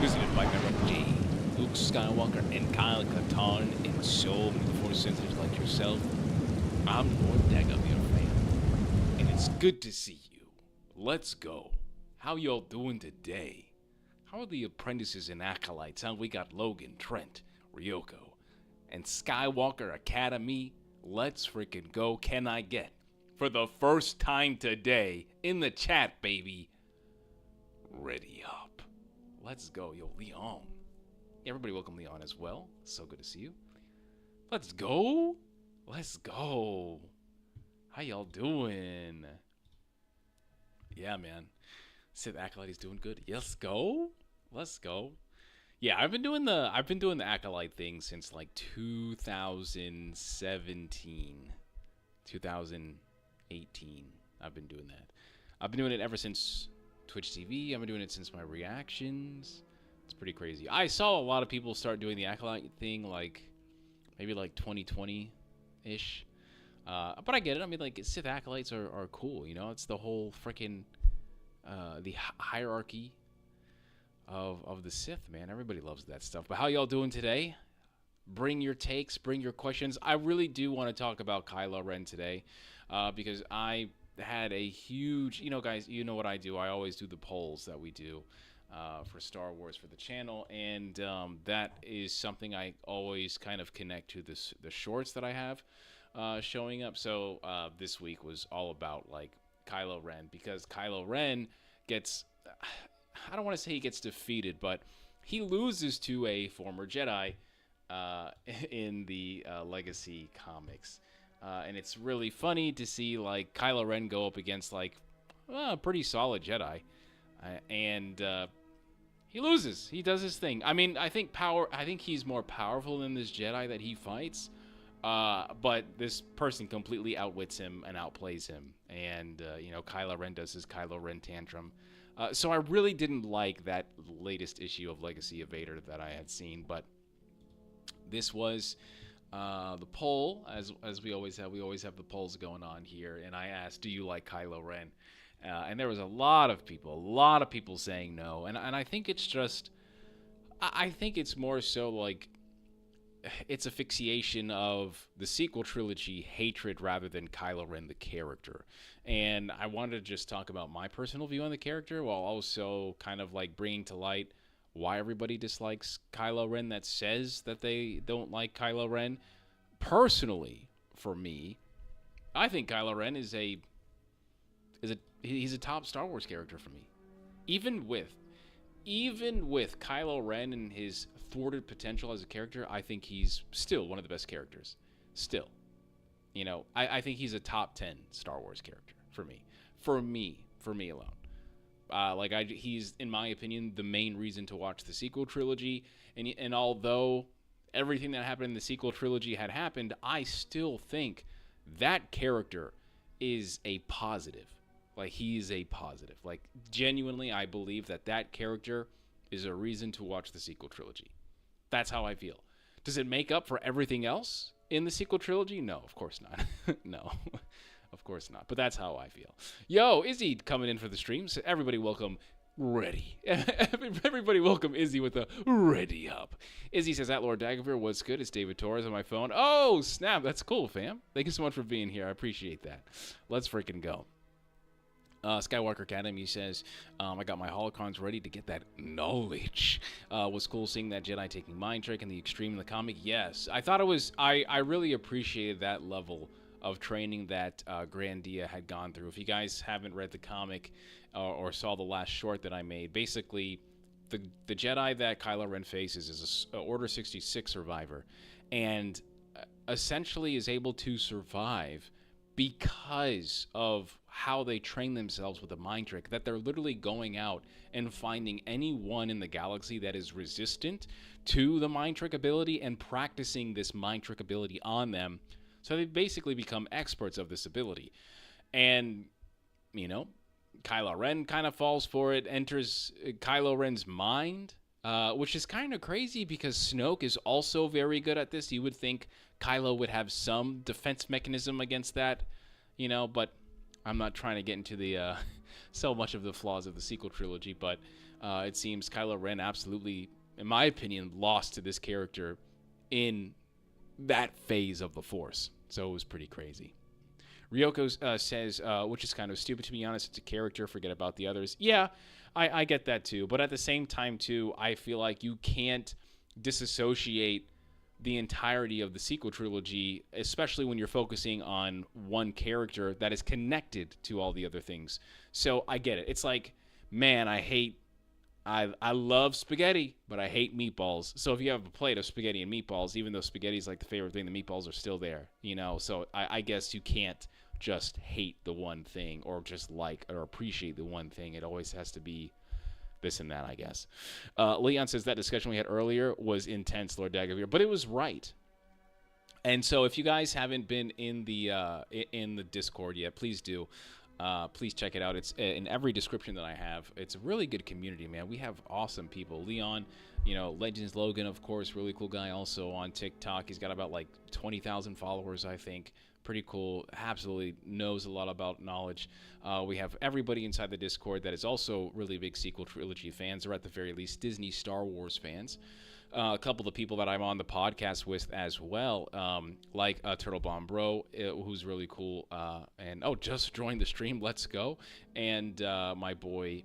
visited by Member J, Luke Skywalker, and Kyle Katarn, and so many Force sensors like yourself. I'm Lord Dagovere, fan, and it's good to see you. Let's go. How y'all doing today? How are the apprentices and acolytes? How we got Logan, Trent, Ryoko, and Skywalker Academy? Let's freaking go. Can I get, for the first time today, in the chat, baby, ready up. Let's go. Yo, Leon. Everybody welcome Leon as well. So good to see you. Let's go. Let's go. How y'all doing? Yeah, man. Sith Acolyte is doing good. Let's go. Let's go. Yeah, I've been doing the Acolyte thing since like 2017. 2018. I've been doing that. I've been doing it ever since Twitch TV. I've been doing it since my reactions. It's pretty crazy. I saw a lot of people start doing the Acolyte thing like maybe like 2020-ish. But I get it. I mean, like, Sith Acolytes are cool, you know? It's the whole freaking the hierarchy of the Sith, man. Everybody loves that stuff. But how y'all doing today? Bring your takes, bring your questions. I really do want to talk about Kylo Ren today because I had a huge, you know, guys, you know what I do. I always do the polls that we do for Star Wars for the channel, and that is something I always kind of connect to the shorts that I have showing up. So this week was all about like Kylo Ren, because Kylo Ren gets, I don't want to say he gets defeated, but he loses to a former Jedi in the Legacy comics. And it's really funny to see like Kylo Ren go up against like a pretty solid Jedi, and he loses. He does his thing. I mean, I think he's more powerful than this Jedi that he fights, but this person completely outwits him and outplays him. And you know, Kylo Ren does his Kylo Ren tantrum. So I really didn't like that latest issue of Legacy of Vader that I had seen, but this was the poll, as we always have. We always have the polls going on here, and I asked, do you like Kylo Ren? And there was a lot of people saying no, and I think it's just, I think it's more so like, it's a fixation of the sequel trilogy hatred rather than Kylo Ren the character. And I wanted to just talk about my personal view on the character while also kind of like bringing to light why everybody dislikes Kylo Ren that says that they don't like Kylo Ren. Personally, for me, I think Kylo Ren he's a top Star Wars character for me. Even with Kylo Ren and his thwarted potential as a character, I think he's still one of the best characters. Still. You know, I think he's a top 10 Star Wars character for me. For me alone. He's, in my opinion, the main reason to watch the sequel trilogy. And although everything that happened in the sequel trilogy had happened, I still think that character is a positive. Like, he's a positive. Like, genuinely, I believe that character is a reason to watch the sequel trilogy. That's how I feel. Does it make up for everything else in the sequel trilogy? No, of course not. No, of course not. But that's how I feel. Yo, Izzy coming in for the stream. So everybody welcome Ready. Everybody welcome Izzy with a ready up. Izzy says, at Lord Dagovere, what's good? It's David Torres on my phone. Oh, snap. That's cool, fam. Thank you so much for being here. I appreciate that. Let's freaking go. Skywalker Academy says, I got my holocrons ready to get that knowledge. Was cool seeing that Jedi taking mind trick in the extreme in the comic. Yes, I thought it was, I really appreciated that level of training that Grandia had gone through. If you guys haven't read the comic or saw the last short that I made, basically the Jedi that Kylo Ren faces is a Order 66 survivor, and essentially is able to survive because of how they train themselves with a mind trick, that they're literally going out and finding anyone in the galaxy that is resistant to the mind trick ability and practicing this mind trick ability on them. So they basically become experts of this ability. And, you know, Kylo Ren kind of falls for it, enters Kylo Ren's mind, which is kind of crazy because Snoke is also very good at this. You would think Kylo would have some defense mechanism against that, you know, but I'm not trying to get into the so much of the flaws of the sequel trilogy, but it seems Kylo Ren absolutely, in my opinion, lost to this character in that phase of the Force. So it was pretty crazy. Ryoko says, which is kind of stupid to be honest, it's a character, forget about the others. Yeah, I get that too. But at the same time, too, I feel like you can't disassociate the entirety of the sequel trilogy, especially when you're focusing on one character that is connected to all the other things. So I get it. It's like, man, I love spaghetti, but I hate meatballs. So if you have a plate of spaghetti and meatballs, even though spaghetti is like the favorite thing, the meatballs are still there, So I guess you can't just hate the one thing or just like or appreciate the one thing. It always has to be this and that, I guess. Leon says that discussion we had earlier was intense, Lord Dagovere, but it was right. And so if you guys haven't been in the Discord yet, please do. Please check it out. It's in every description that I have. It's a really good community, man. We have awesome people. Leon, Legends Logan, of course, really cool guy also on TikTok. He's got about like 20,000 followers, I think. Pretty cool. Absolutely knows a lot about knowledge. We have everybody inside the Discord that is also really big sequel trilogy fans, or at the very least Disney Star Wars fans. A couple of the people that I'm on the podcast with as well, like Turtle Bomb Bro, who's really cool, and just joined the stream. Let's go. And my boy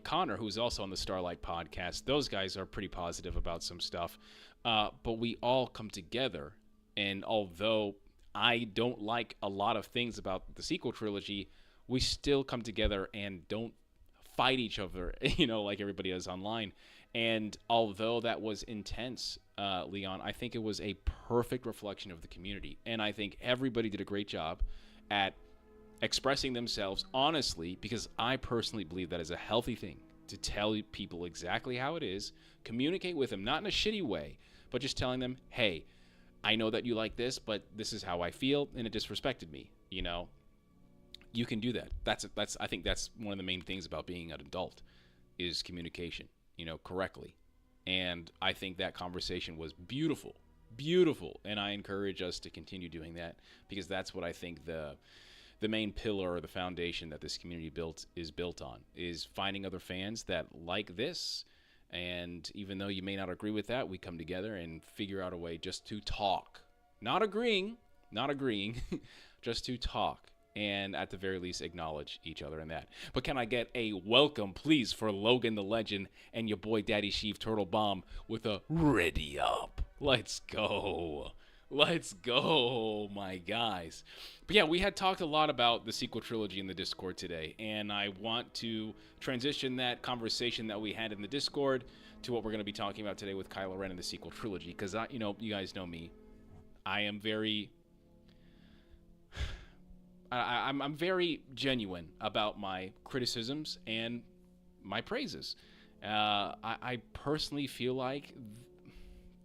Connor, who's also on the Starlight podcast. Those guys are pretty positive about some stuff, but we all come together. And although I don't like a lot of things about the sequel trilogy, we still come together and don't fight each other, like everybody does online. And although that was intense, Leon, I think it was a perfect reflection of the community. And I think everybody did a great job at expressing themselves honestly, because I personally believe that is a healthy thing, to tell people exactly how it is, communicate with them, not in a shitty way, but just telling them, hey, I know that you like this, but this is how I feel, and it disrespected me, You can do that. I think that's one of the main things about being an adult is communication. Correctly. And I think that conversation was beautiful, and I encourage us to continue doing that, because that's what I think the main pillar or the foundation that this community is built on, is finding other fans that like this. And even though you may not agree with that, we come together and figure out a way just to talk, not agreeing, just to talk. And at the very least, acknowledge each other in that. But can I get a welcome, please, for Logan the Legend and your boy Daddy Sheev Turtle Bomb with a ready up? Let's go. Let's go, my guys. But yeah, we had talked a lot about the sequel trilogy in the Discord today, and I want to transition that conversation that we had in the Discord to what we're going to be talking about today with Kylo Ren and the sequel trilogy, because you guys know me. I am very... I'm very genuine about my criticisms and my praises. I personally feel like,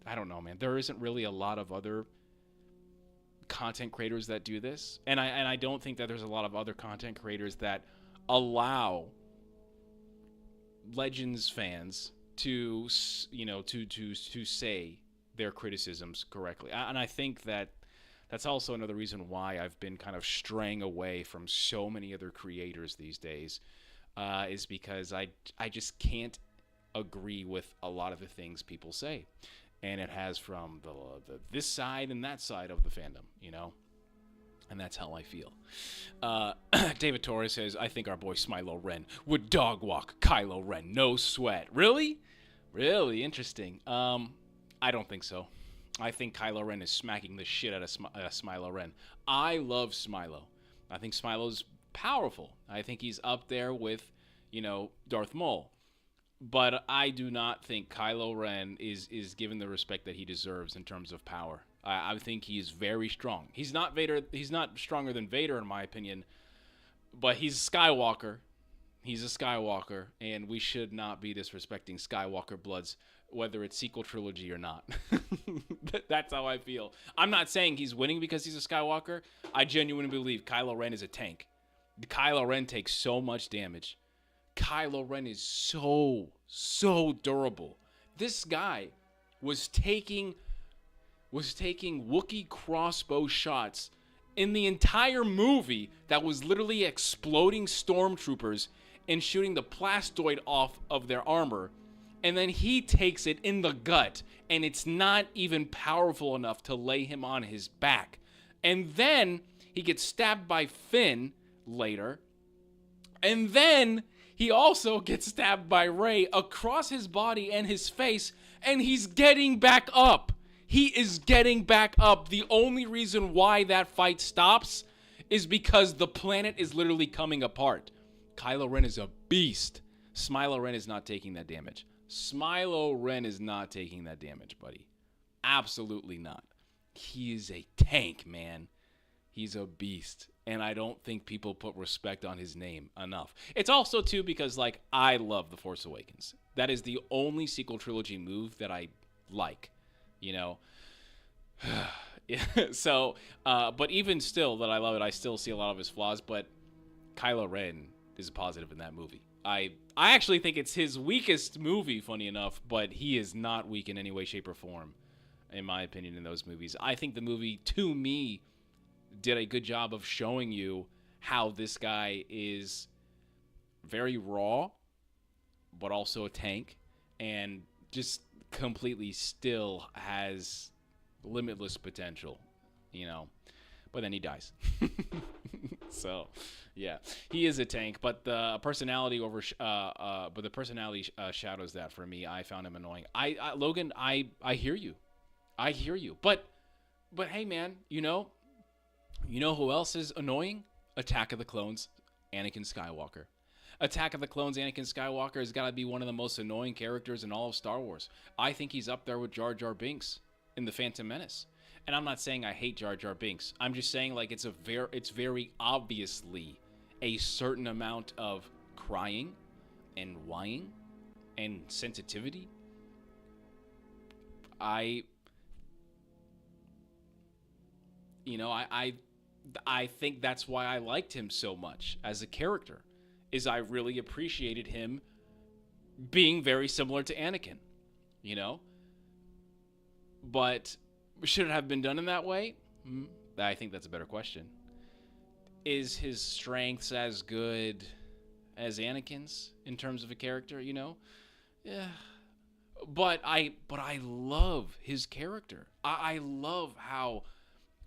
I don't know, man, there isn't really a lot of other content creators that do this. And I don't think that there's a lot of other content creators that allow Legends fans to, to say their criticisms correctly. And I think that's also another reason why I've been kind of straying away from so many other creators these days, is because I just can't agree with a lot of the things people say. And it has from this side and that side of the fandom, And that's how I feel. David Torres says, I think our boy Smilo Ren would dog walk Kylo Ren, no sweat. Really? Really interesting. I don't think so. I think Kylo Ren is smacking the shit out of Smilo Ren. I love Smilo. I think Smilo's powerful. I think he's up there with, Darth Maul. But I do not think Kylo Ren is given the respect that he deserves in terms of power. I think he's very strong. He's not Vader. He's not stronger than Vader, in my opinion. But he's a Skywalker. He's a Skywalker, and we should not be disrespecting Skywalker bloods, whether it's sequel trilogy or not. That's how I feel. I'm not saying he's winning because he's a Skywalker. I genuinely believe Kylo Ren is a tank. Kylo Ren takes so much damage. Kylo Ren is so durable. This guy was taking Wookiee crossbow shots in the entire movie that was literally exploding stormtroopers and shooting the plastoid off of their armor. And then he takes it in the gut, and it's not even powerful enough to lay him on his back. And then he gets stabbed by Finn later. And then he also gets stabbed by Rey across his body and his face, and he's getting back up. He is getting back up. The only reason why that fight stops is because the planet is literally coming apart. Kylo Ren is a beast. Smilo Ren is not taking that damage. Smilo Ren is not taking that damage, buddy. Absolutely not. He is a tank, man. He's a beast. And I don't think people put respect on his name enough. It's also, too, because, like, I love The Force Awakens. That is the only sequel trilogy move that I like, you know? So, but even still that I love it, I still see a lot of his flaws, but Kylo Ren is a positive in that movie. I actually think it's his weakest movie, funny enough, but he is not weak in any way, shape, or form, in my opinion, in those movies. I think the movie, to me, did a good job of showing you how this guy is very raw, but also a tank, and just completely still has limitless potential, you know. But then he dies. So, yeah, he is a tank, but the personality shadows that for me. I found him annoying. Logan, I hear you. I hear you. But hey, man, you know who else is annoying? Attack of the Clones, Anakin Skywalker. Attack of the Clones, Anakin Skywalker has got to be one of the most annoying characters in all of Star Wars. I think he's up there with Jar Jar Binks in The Phantom Menace. And I'm not saying I hate Jar Jar Binks. I'm just saying, like, it's very obviously a certain amount of crying and whining and sensitivity. I think that's why I liked him so much as a character, is I really appreciated him being very similar to Anakin, you know? But should it have been done in that way? I think that's a better question. Is his strengths as good as Anakin's in terms of a character, you know? Yeah. But I love his character. I love how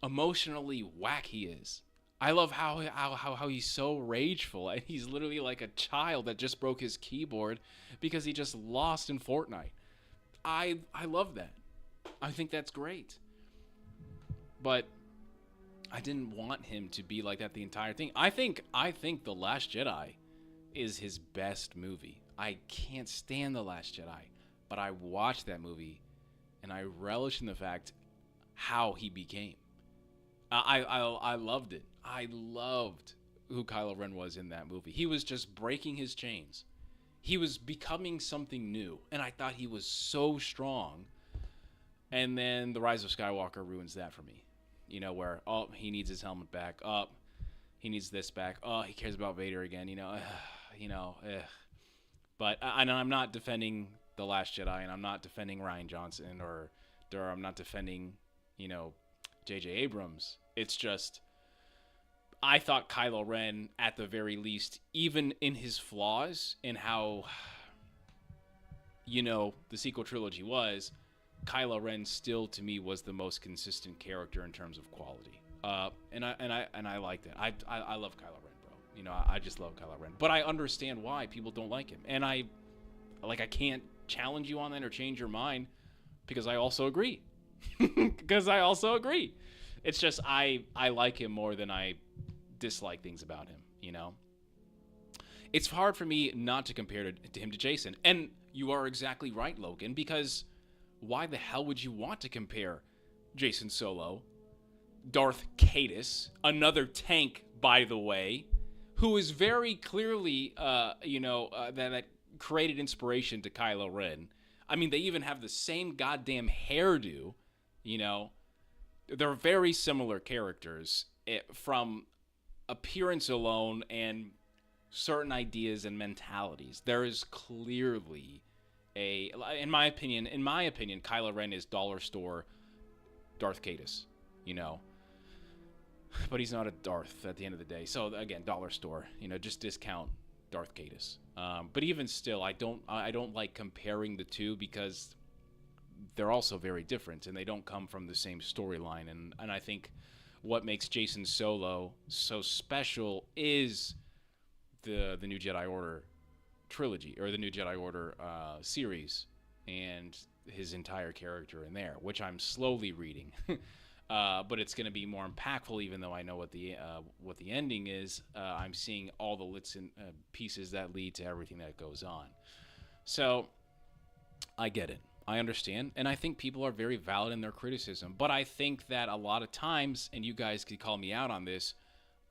emotionally whack he is. I love how he's so rageful, and he's literally like a child that just broke his keyboard because he just lost in Fortnite. I love that. I think that's great. But I didn't want him to be like that the entire thing. I think The Last Jedi is his best movie. I can't stand The Last Jedi, but I watched that movie and I relish in the fact how he became. I loved it. I loved who Kylo Ren was in that movie. He was just breaking his chains. He was becoming something new, and I thought he was so strong. And then The Rise of Skywalker ruins that for me. You know, where, he needs his helmet back. He needs this back. He cares about Vader again, you know. But I'm not defending The Last Jedi, and I'm not defending Rian Johnson, or I'm not defending, J.J. Abrams. It's just, I thought Kylo Ren, at the very least, even in his flaws and how, the sequel trilogy was, Kylo Ren still, to me, was the most consistent character in terms of quality. And I like that. I love Kylo Ren, bro. I just love Kylo Ren. But I understand why people don't like him. And I can't challenge you on that or change your mind, because I also agree. It's just I like him more than I dislike things about him, It's hard for me not to compare him to Jason. And you are exactly right, Logan, because why the hell would you want to compare Jason Solo, Darth Caedus, another tank, by the way, who is very clearly, that created inspiration to Kylo Ren. I mean, they even have the same goddamn hairdo, They're very similar characters from appearance alone and certain ideas and mentalities. There is clearly in my opinion, Kylo Ren is dollar store Darth Caedus, but he's not a Darth at the end of the day. So again, dollar store, just discount Darth Caedus. But even still, I don't like comparing the two because they're also very different and they don't come from the same storyline. And I think what makes Jason Solo so special is the New Jedi Order trilogy, or the New Jedi Order series, and his entire character in there, which I'm slowly reading. But it's going to be more impactful, even though I know what the ending is. I'm seeing all the bits and pieces that lead to everything that goes on. So I get it. I understand. And I think people are very valid in their criticism. But I think that a lot of times, and you guys could call me out on this,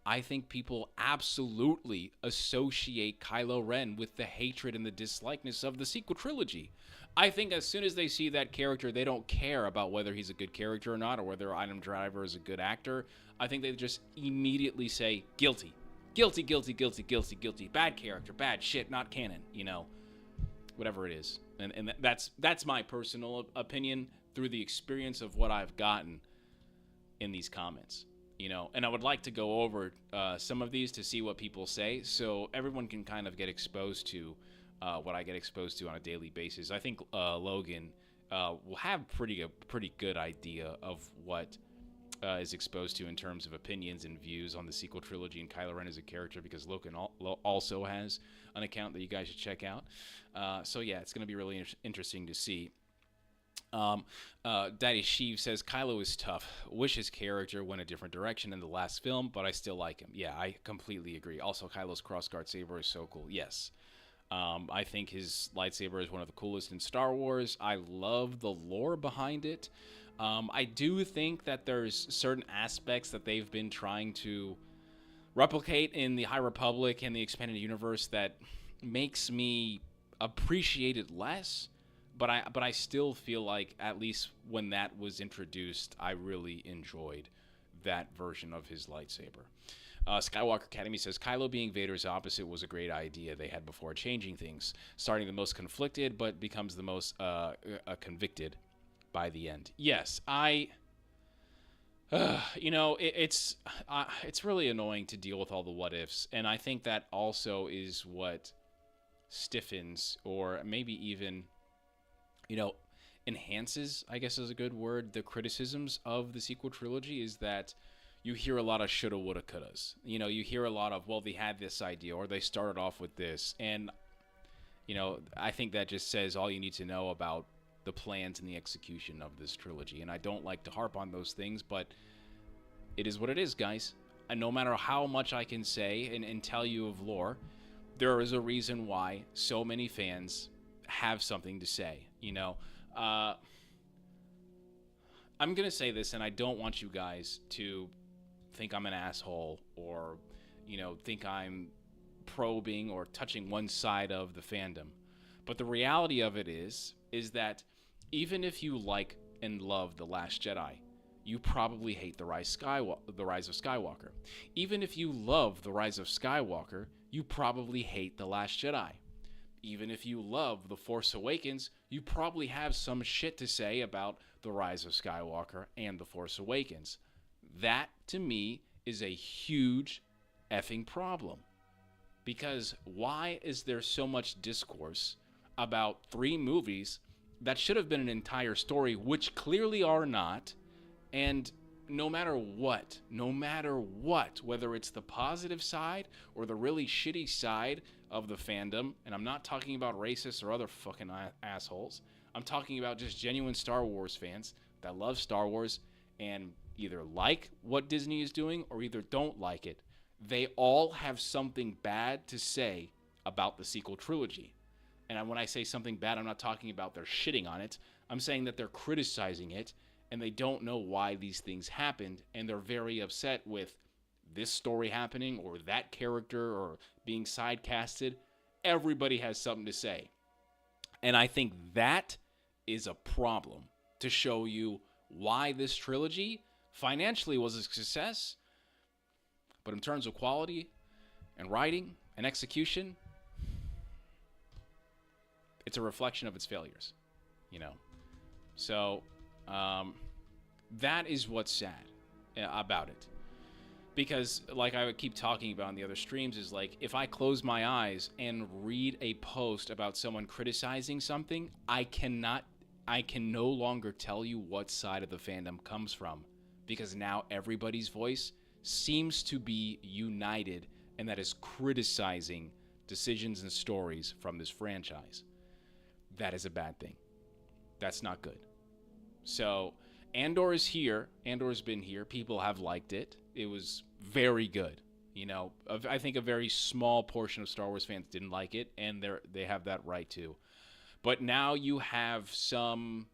I think people absolutely associate Kylo Ren with the hatred and the dislikeness of the sequel trilogy. I think as soon as they see that character, they don't care about whether he's a good character or not, or whether Item Driver is a good actor. I think they just immediately say, guilty. Guilty, guilty, guilty, guilty, guilty. Bad character, bad shit, not canon, whatever it is. And that's my personal opinion through the experience of what I've gotten in these comments. And I would like to go over some of these to see what people say, so everyone can kind of get exposed to what I get exposed to on a daily basis. I think Logan will have a pretty good idea of what is exposed to in terms of opinions and views on the sequel trilogy and Kylo Ren as a character, because Logan also has an account that you guys should check out. So yeah, it's going to be really interesting to see. Daddy Sheev says Kylo is tough. Wish his character went a different direction in the last film, but I still like him. Yeah, I completely agree. Also, Kylo's crossguard saber is so cool. Yes. I think his lightsaber is one of the coolest in Star Wars. I love the lore behind it. I do think that there's certain aspects that they've been trying to replicate in the High Republic and the expanded universe that makes me appreciate it less. But I still feel like, at least when that was introduced, I really enjoyed that version of his lightsaber. Skywalker Academy says, Kylo being Vader's opposite was a great idea they had before changing things, starting the most conflicted but becomes the most convicted by the end. Yes, it's really annoying to deal with all the what ifs, and I think that also is what stiffens, or maybe even enhances, I guess is a good word, the criticisms of the sequel trilogy, is that you hear a lot of shoulda, woulda, couldas. You hear a lot of, well, they had this idea, or they started off with this. And, I think that just says all you need to know about the plans and the execution of this trilogy. And I don't like to harp on those things, but it is what it is, guys. And no matter how much I can say and tell you of lore, there is a reason why so many fans have something to say. I'm going to say this, and I don't want you guys to think I'm an asshole or, think I'm probing or touching one side of the fandom. But the reality of it is that even if you like and love The Last Jedi, you probably hate The Rise of Skywalker. Even if you love The Rise of Skywalker, you probably hate The Last Jedi. Even if you love The Force Awakens, you probably have some shit to say about The Rise of Skywalker and The Force Awakens. That, to me, is a huge effing problem. Because why is there so much discourse about 3 movies that should have been an entire story, which clearly are not, and no matter what, whether it's the positive side or the really shitty side of the fandom, and I'm not talking about racists or other fucking assholes, I'm talking about just genuine Star Wars fans that love Star Wars and either like what Disney is doing or either don't like it. They all have something bad to say about the sequel trilogy. And when I say something bad, I'm not talking about they're shitting on it. I'm saying that they're criticizing it, and they don't know why these things happened, and they're very upset with this story happening or that character or being side-casted. Everybody has something to say. And I think that is a problem to show you why this trilogy financially was a success, but in terms of quality and writing and execution, it's a reflection of its failures, So that is what's sad about it. Because, like I would keep talking about in the other streams, is like, if I close my eyes and read a post about someone criticizing something, I can no longer tell you what side of the fandom comes from, because now everybody's voice seems to be united, and that is criticizing decisions and stories from this franchise. That is a bad thing. That's not good. So Andor is here. Andor's been here. People have liked it. It was very good. You know, I think a very small portion of Star Wars fans didn't like it, and they have that right to. But now you have some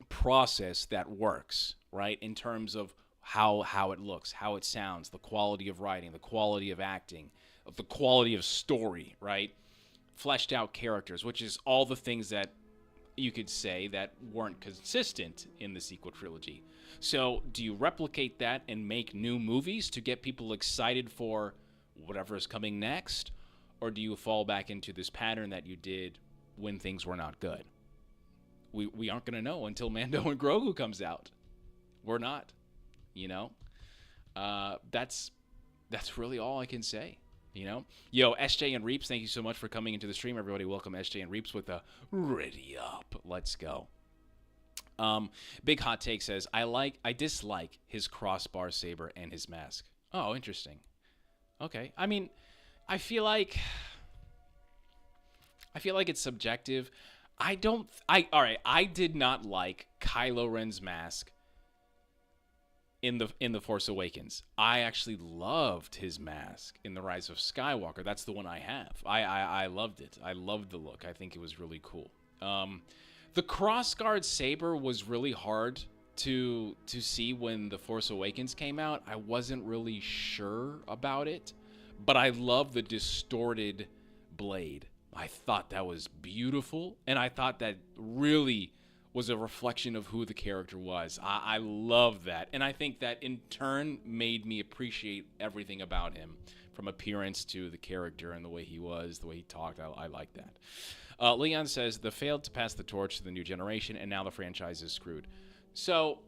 process that works, right, in terms of how it looks, how it sounds, the quality of writing, the quality of acting, the quality of story, right? Fleshed out characters, which is all the things that you could say that weren't consistent in the sequel trilogy. So do you replicate that and make new movies to get people excited for whatever is coming next? Or do you fall back into this pattern that you did when things were not good? We aren't going to know until Mando and Grogu comes out. We're not, you know? That's really all I can say. You know, yo, SJ and Reaps, thank you so much for coming into the stream. Everybody, welcome SJ and Reaps with a ready up. Let's go. Big Hot Take says, I dislike his crossbar saber and his mask. Oh, interesting. Okay. I mean, I feel like it's subjective. All right. I did not like Kylo Ren's mask in the Force Awakens. I actually loved his mask in The Rise of Skywalker. That's the one I have. I loved it. I loved the look. I think it was really cool. The crossguard saber was really hard to see when The Force Awakens came out. I wasn't really sure about it, but I love the distorted blade. I thought that was beautiful, and I thought that really was a reflection of who the character was. I love that. And I think that in turn made me appreciate everything about him, from appearance to the character and the way he was, the way he talked. I like that. Leon says, they failed to pass the torch to the new generation, and now the franchise is screwed. So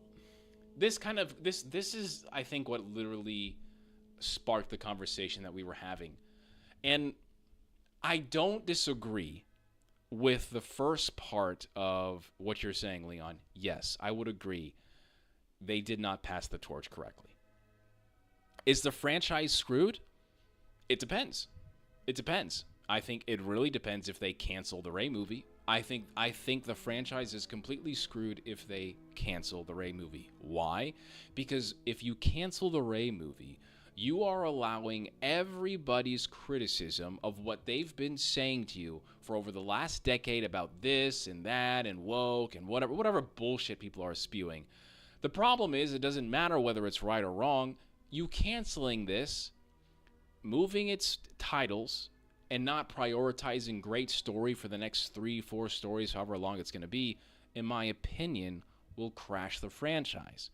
this is, I think, what literally sparked the conversation that we were having. And I don't disagree with the first part of what you're saying, Leon. Yes, I would agree. They did not pass the torch correctly. Is the franchise screwed? It depends. It depends. I think it really depends if they cancel the Rey movie. I think the franchise is completely screwed if they cancel the Rey movie. Why? Because if you cancel the Rey movie, you are allowing everybody's criticism of what they've been saying to you for over the last decade about this and that and woke and whatever bullshit people are spewing. The problem is, it doesn't matter whether it's right or wrong. You canceling this, moving its titles, and not prioritizing great story for the next 3-4 stories, however long it's going to be, in my opinion, will crash the franchise.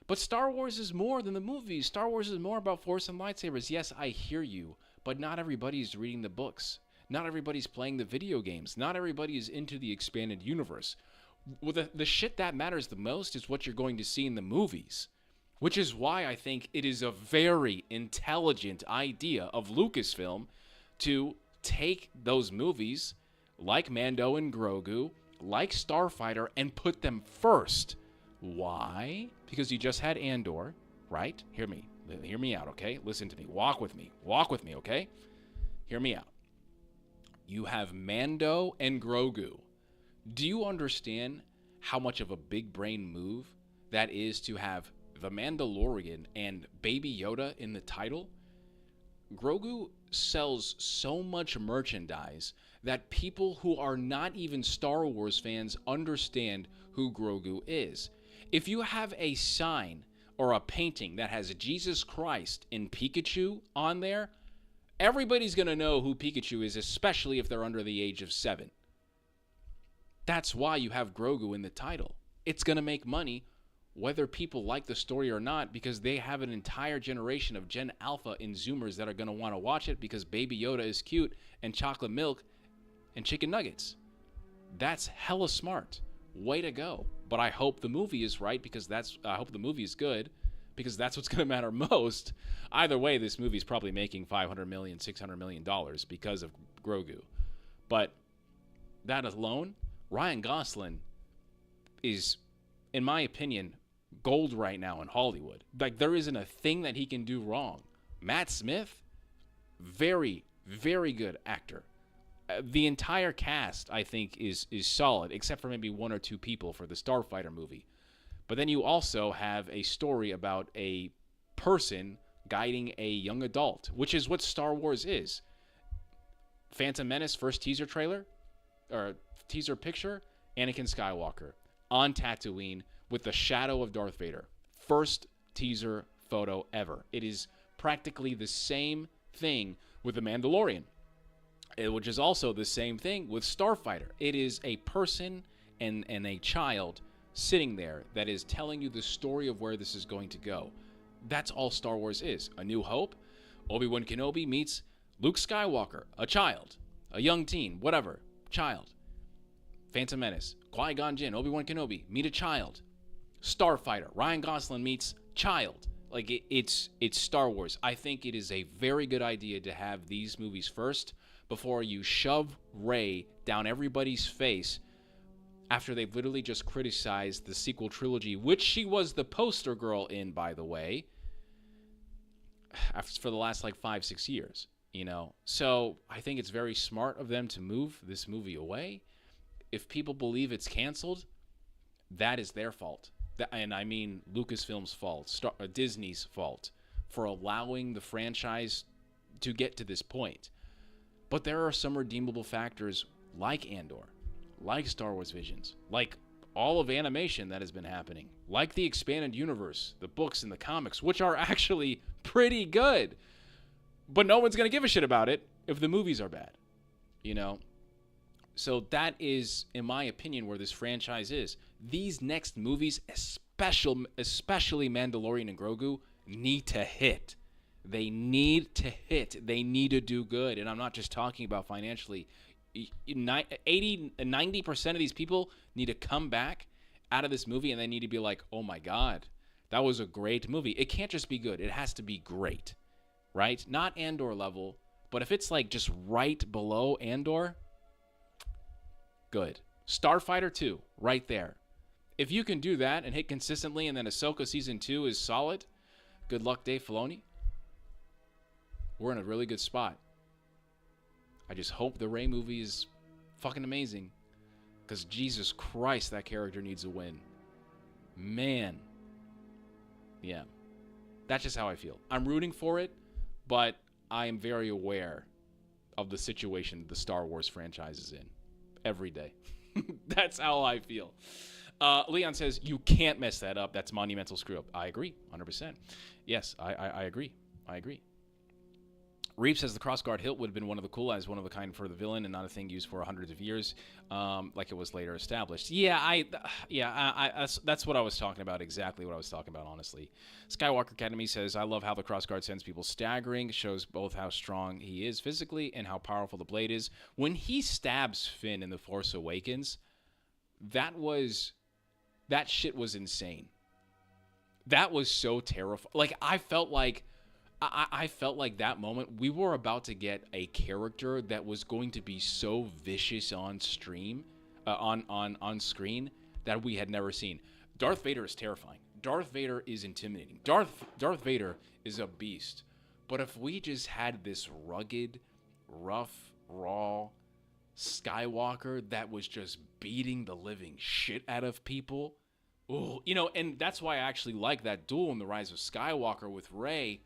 But Star Wars is more than the movies. Star Wars is more about Force and lightsabers. Yes, I hear you, but not everybody's reading the books. Not everybody's playing the video games. Not everybody is into the expanded universe. Well, the shit that matters the most is what you're going to see in the movies, which is why I think it is a very intelligent idea of Lucasfilm to take those movies like Mando and Grogu, like Starfighter, and put them first. Why? Because you just had Andor, right? Hear me out, okay? Listen to me. Walk with me, okay? Hear me out. You have Mando and Grogu. Do you understand how much of a big brain move that is to have the Mandalorian and Baby Yoda in the title? Grogu sells so much merchandise that people who are not even Star Wars fans understand who Grogu is. If you have a sign or a painting that has Jesus Christ and Pikachu on there, everybody's going to know who Pikachu is, especially if they're under the age of 7. That's why you have Grogu in the title. It's going to make money whether people like the story or not, because they have an entire generation of Gen Alpha and Zoomers that are going to want to watch it because Baby Yoda is cute and chocolate milk and chicken nuggets. That's hella smart. Way to go. But I hope the movie is right, because I hope the movie is good. because that's what's going to matter most. Either way, this movie's probably making $500 million, $600 million because of Grogu. But that alone, Ryan Gosling is, in my opinion, gold right now in Hollywood. Like, there isn't a thing that he can do wrong. Matt Smith, very, very good actor. The entire cast, I think, is solid, except for maybe one or two people for the Starfighter movie. But then you also have a story about a person guiding a young adult, which is what Star Wars is. Phantom Menace first teaser trailer, or teaser picture, Anakin Skywalker on Tatooine with the shadow of Darth Vader. First teaser photo ever. It is practically the same thing with The Mandalorian, which is also the same thing with Starfighter. It is a person and a child sitting there that is telling you the story of where this is going to go. That's all Star Wars is. A New Hope, Obi-Wan Kenobi meets Luke Skywalker, a child, a young teen, whatever, child. Phantom Menace, Qui-Gon Jinn, Obi-Wan Kenobi meet a child. Starfighter, Ryan Gosling meets child. Like, it's Star Wars. I think it is a very good idea to have these movies first before you shove Rey down everybody's face after they've literally just criticized the sequel trilogy, which she was the poster girl in, by the way, for the last, 5-6 years, So I think it's very smart of them to move this movie away. If people believe it's canceled, that is their fault. And I mean Lucasfilm's fault, Disney's fault, for allowing the franchise to get to this point. But there are some redeemable factors like Andor, like Star Wars Visions, like all of animation that has been happening, like the expanded universe, the books and the comics, which are actually pretty good. But no one's going to give a shit about it if the movies are bad, So that is, in my opinion, where this franchise is. These next movies, especially Mandalorian and Grogu, need to hit. They need to hit. They need to do good. And I'm not just talking about financially. 90% of these people need to come back out of this movie and they need to be like, oh my God, that was a great movie. It can't just be good. It has to be great, right? Not Andor level, but if it's just right below Andor, good. Starfighter 2, right there. If you can do that and hit consistently and then Ahsoka Season 2 is solid, good luck, Dave Filoni. We're in a really good spot. I just hope the Rey movie is fucking amazing. Because Jesus Christ, that character needs a win. Man. Yeah. That's just how I feel. I'm rooting for it, but I am very aware of the situation the Star Wars franchise is in. Every day. That's how I feel. Leon says, you can't mess that up. That's monumental screw up. I agree. 100%. Yes, I agree. I agree. Reeve says the crossguard hilt would have been one of the cool as one of the kind for the villain and not a thing used for hundreds of years, like it was later established. That's what I was talking about. Exactly what I was talking about, honestly. Skywalker Academy says, I love how the crossguard sends people staggering. Shows both how strong he is physically and how powerful the blade is. When he stabs Finn in The Force Awakens, that shit was insane. That was so terrifying. I felt like that moment, we were about to get a character that was going to be so vicious on screen that we had never seen. Darth Vader is terrifying. Darth Vader is intimidating. Darth Vader is a beast. But if we just had this rugged, rough, raw Skywalker that was just beating the living shit out of people, and that's why I actually like that duel in The Rise of Skywalker with Rey,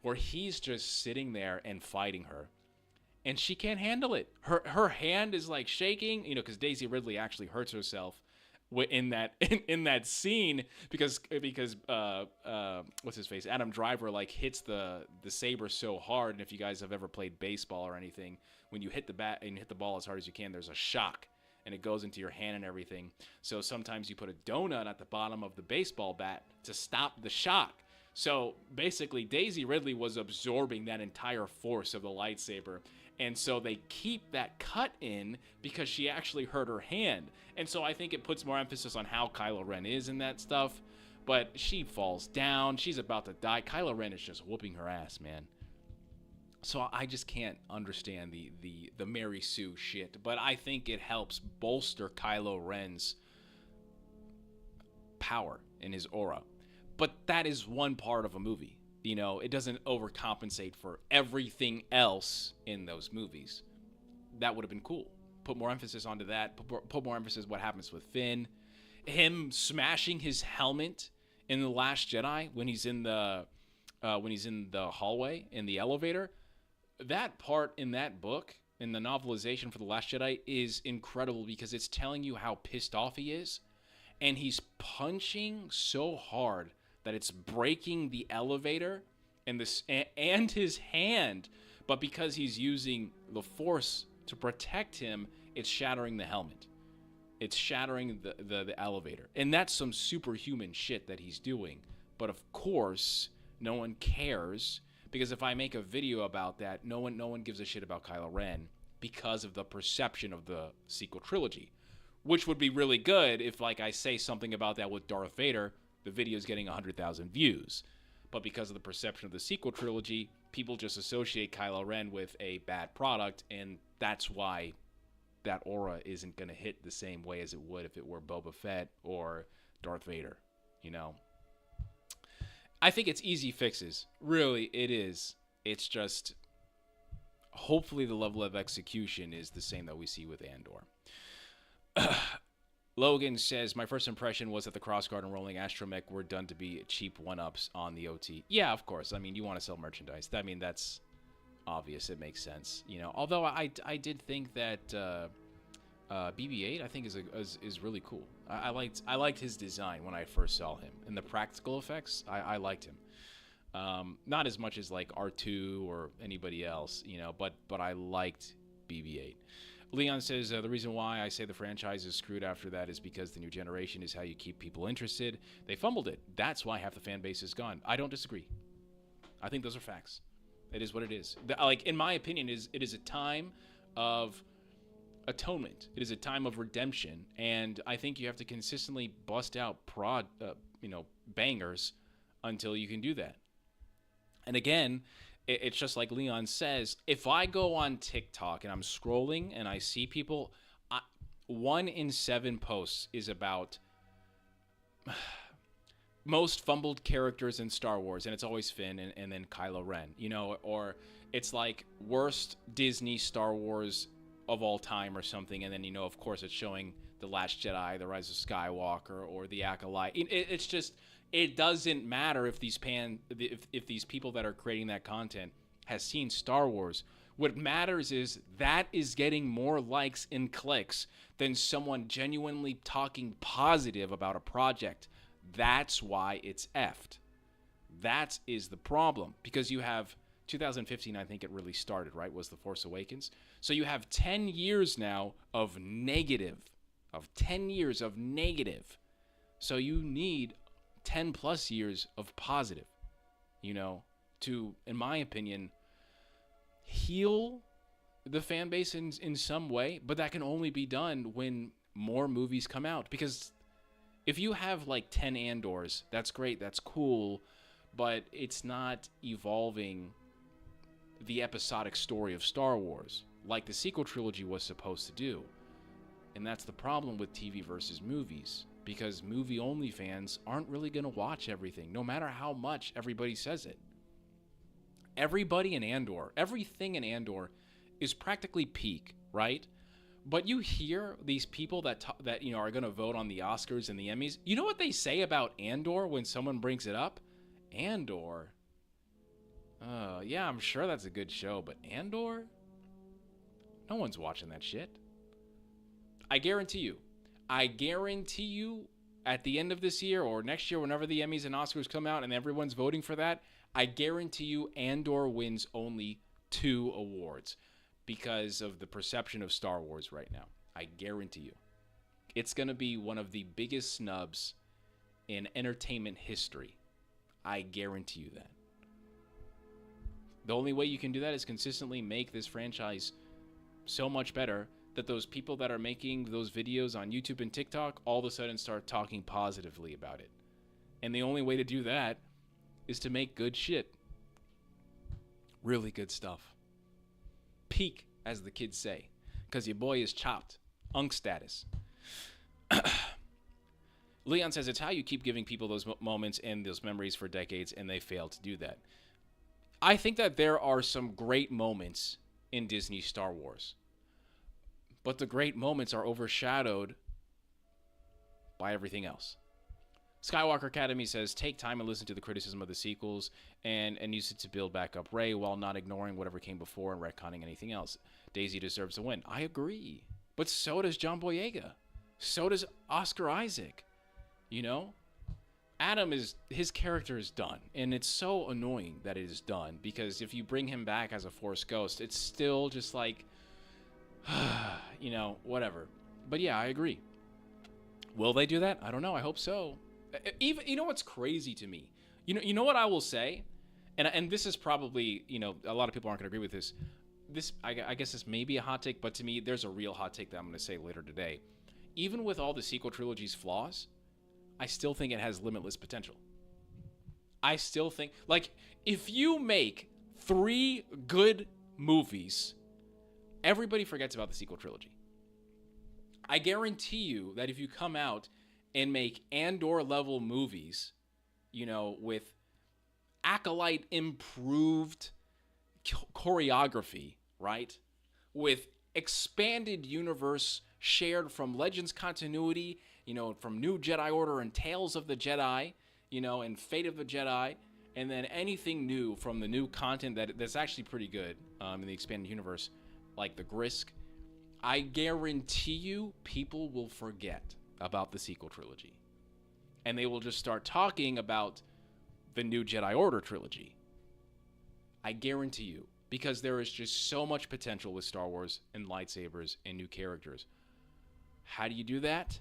where he's just sitting there and fighting her, and she can't handle it. Her hand is shaking, because Daisy Ridley actually hurts herself in that scene because what's his face, Adam Driver hits the saber so hard, and if you guys have ever played baseball or anything, when you hit the bat and hit the ball as hard as you can, there's a shock and it goes into your hand and everything. So sometimes you put a donut at the bottom of the baseball bat to stop the shock. So basically, Daisy Ridley was absorbing that entire force of the lightsaber. And so they keep that cut in because she actually hurt her hand. And so I think it puts more emphasis on how Kylo Ren is in that stuff. But she falls down. She's about to die. Kylo Ren is just whooping her ass, man. So I just can't understand the Mary Sue shit. But I think it helps bolster Kylo Ren's power and his aura. But that is one part of a movie. You know, it doesn't overcompensate for everything else in those movies. That would have been cool. Put more emphasis onto that. Put more emphasis what happens with Finn. Him smashing his helmet in The Last Jedi when he's in the hallway in the elevator. That part in that book, in the novelization for The Last Jedi, is incredible because it's telling you how pissed off he is, and he's punching so hard that it's breaking the elevator and his hand, but because he's using the Force to protect him, it's shattering the helmet. It's shattering the elevator. And that's some superhuman shit that he's doing. But of course, no one cares, because if I make a video about that, no one gives a shit about Kylo Ren because of the perception of the sequel trilogy. Which would be really good if, like, I say something about that with Darth Vader, the video is getting 100,000 views. But because of the perception of the sequel trilogy, people just associate Kylo Ren with a bad product, and that's why that aura isn't going to hit the same way as it would if it were Boba Fett or Darth Vader, you know? I think it's easy fixes. Really, it is. It's just, hopefully the level of execution is the same that we see with Andor. Logan says, my first impression was that the crossguard and rolling astromech were done to be cheap one-ups on the OT. Yeah, of course. I mean, you want to sell merchandise. I mean, that's obvious. It makes sense, you know. Although I did think that BB-8 I think is really cool. I liked his design when I first saw him, and the practical effects. I liked him. Not as much as like R2 or anybody else, you know. But I liked BB-8. Leon says, the reason why I say the franchise is screwed after that is because the new generation is how you keep people interested. They fumbled it. That's why half the fan base is gone. I don't disagree. I think those are facts. It is what it is. Like, in my opinion, it is a time of atonement. It is a time of redemption. And I think you have to consistently bust out bangers until you can do that. And again, it's just like Leon says, if I go on TikTok and I'm scrolling and I see people, 1 in 7 posts is about most fumbled characters in Star Wars, and it's always Finn and then Kylo Ren, you know, or it's like worst Disney Star Wars of all time or something, and then, you know, of course it's showing The Last Jedi, The Rise of Skywalker, or The Acolyte. It's just, it doesn't matter if these people that are creating that content has seen Star Wars. What matters is that is getting more likes and clicks than someone genuinely talking positive about a project. That's why it's effed. That is the problem. Because you have 2015, I think it really started, right, was The Force Awakens. So you have 10 years now of negative. So you need 10 plus years of positive, you know, to, in my opinion, heal the fan base in some way. But that can only be done when more movies come out. Because if you have like 10 Andors, that's great, that's cool, but it's not evolving the episodic story of Star Wars like the sequel trilogy was supposed to do. And that's the problem with TV versus movies. Because movie-only fans aren't really going to watch everything, no matter how much everybody says it. Everything in Andor is practically peak, right? But you hear these people that you know are going to vote on the Oscars and the Emmys. You know what they say about Andor when someone brings it up? Andor? Yeah, I'm sure that's a good show, but Andor? No one's watching that shit. I guarantee you, at the end of this year or next year, whenever the Emmys and Oscars come out and everyone's voting for that, I guarantee you Andor wins only 2 awards because of the perception of Star Wars right now. I guarantee you. It's going to be one of the biggest snubs in entertainment history. I guarantee you that. The only way you can do that is consistently make this franchise so much better that those people that are making those videos on YouTube and TikTok all of a sudden start talking positively about it. And the only way to do that is to make good shit. Really good stuff. Peak, as the kids say. Because your boy is chopped. Unk status. Leon says, it's how you keep giving people those moments and those memories for decades, and they fail to do that. I think that there are some great moments in Disney Star Wars. But the great moments are overshadowed by everything else. Skywalker Academy says, take time and listen to the criticism of the sequels and use it to build back up Rey while not ignoring whatever came before and retconning anything else. Daisy deserves a win. I agree. But so does John Boyega. So does Oscar Isaac. You know? Adam his character is done. And it's so annoying that it is done. Because if you bring him back as a Force ghost, it's still just like, you know, whatever. But yeah, I agree. Will they do that? I don't know. I hope so. Even, you know what's crazy to me? You know what I will say? And this is probably, you know, a lot of people aren't going to agree with this. I guess this may be a hot take, but to me, there's a real hot take that I'm going to say later today. Even with all the sequel trilogy's flaws, I still think it has limitless potential. I still think, like, if you make 3 good movies, everybody forgets about the sequel trilogy. I guarantee you that if you come out and make Andor-level movies, you know, with Acolyte improved choreography, right? With expanded universe shared from Legends continuity, you know, from New Jedi Order and Tales of the Jedi, you know, and Fate of the Jedi, and then anything new from the new content that's actually pretty good in the expanded universe, like the Grisk, I guarantee you people will forget about the sequel trilogy. And they will just start talking about the New Jedi Order trilogy. I guarantee you. Because there is just so much potential with Star Wars and lightsabers and new characters. How do you do that?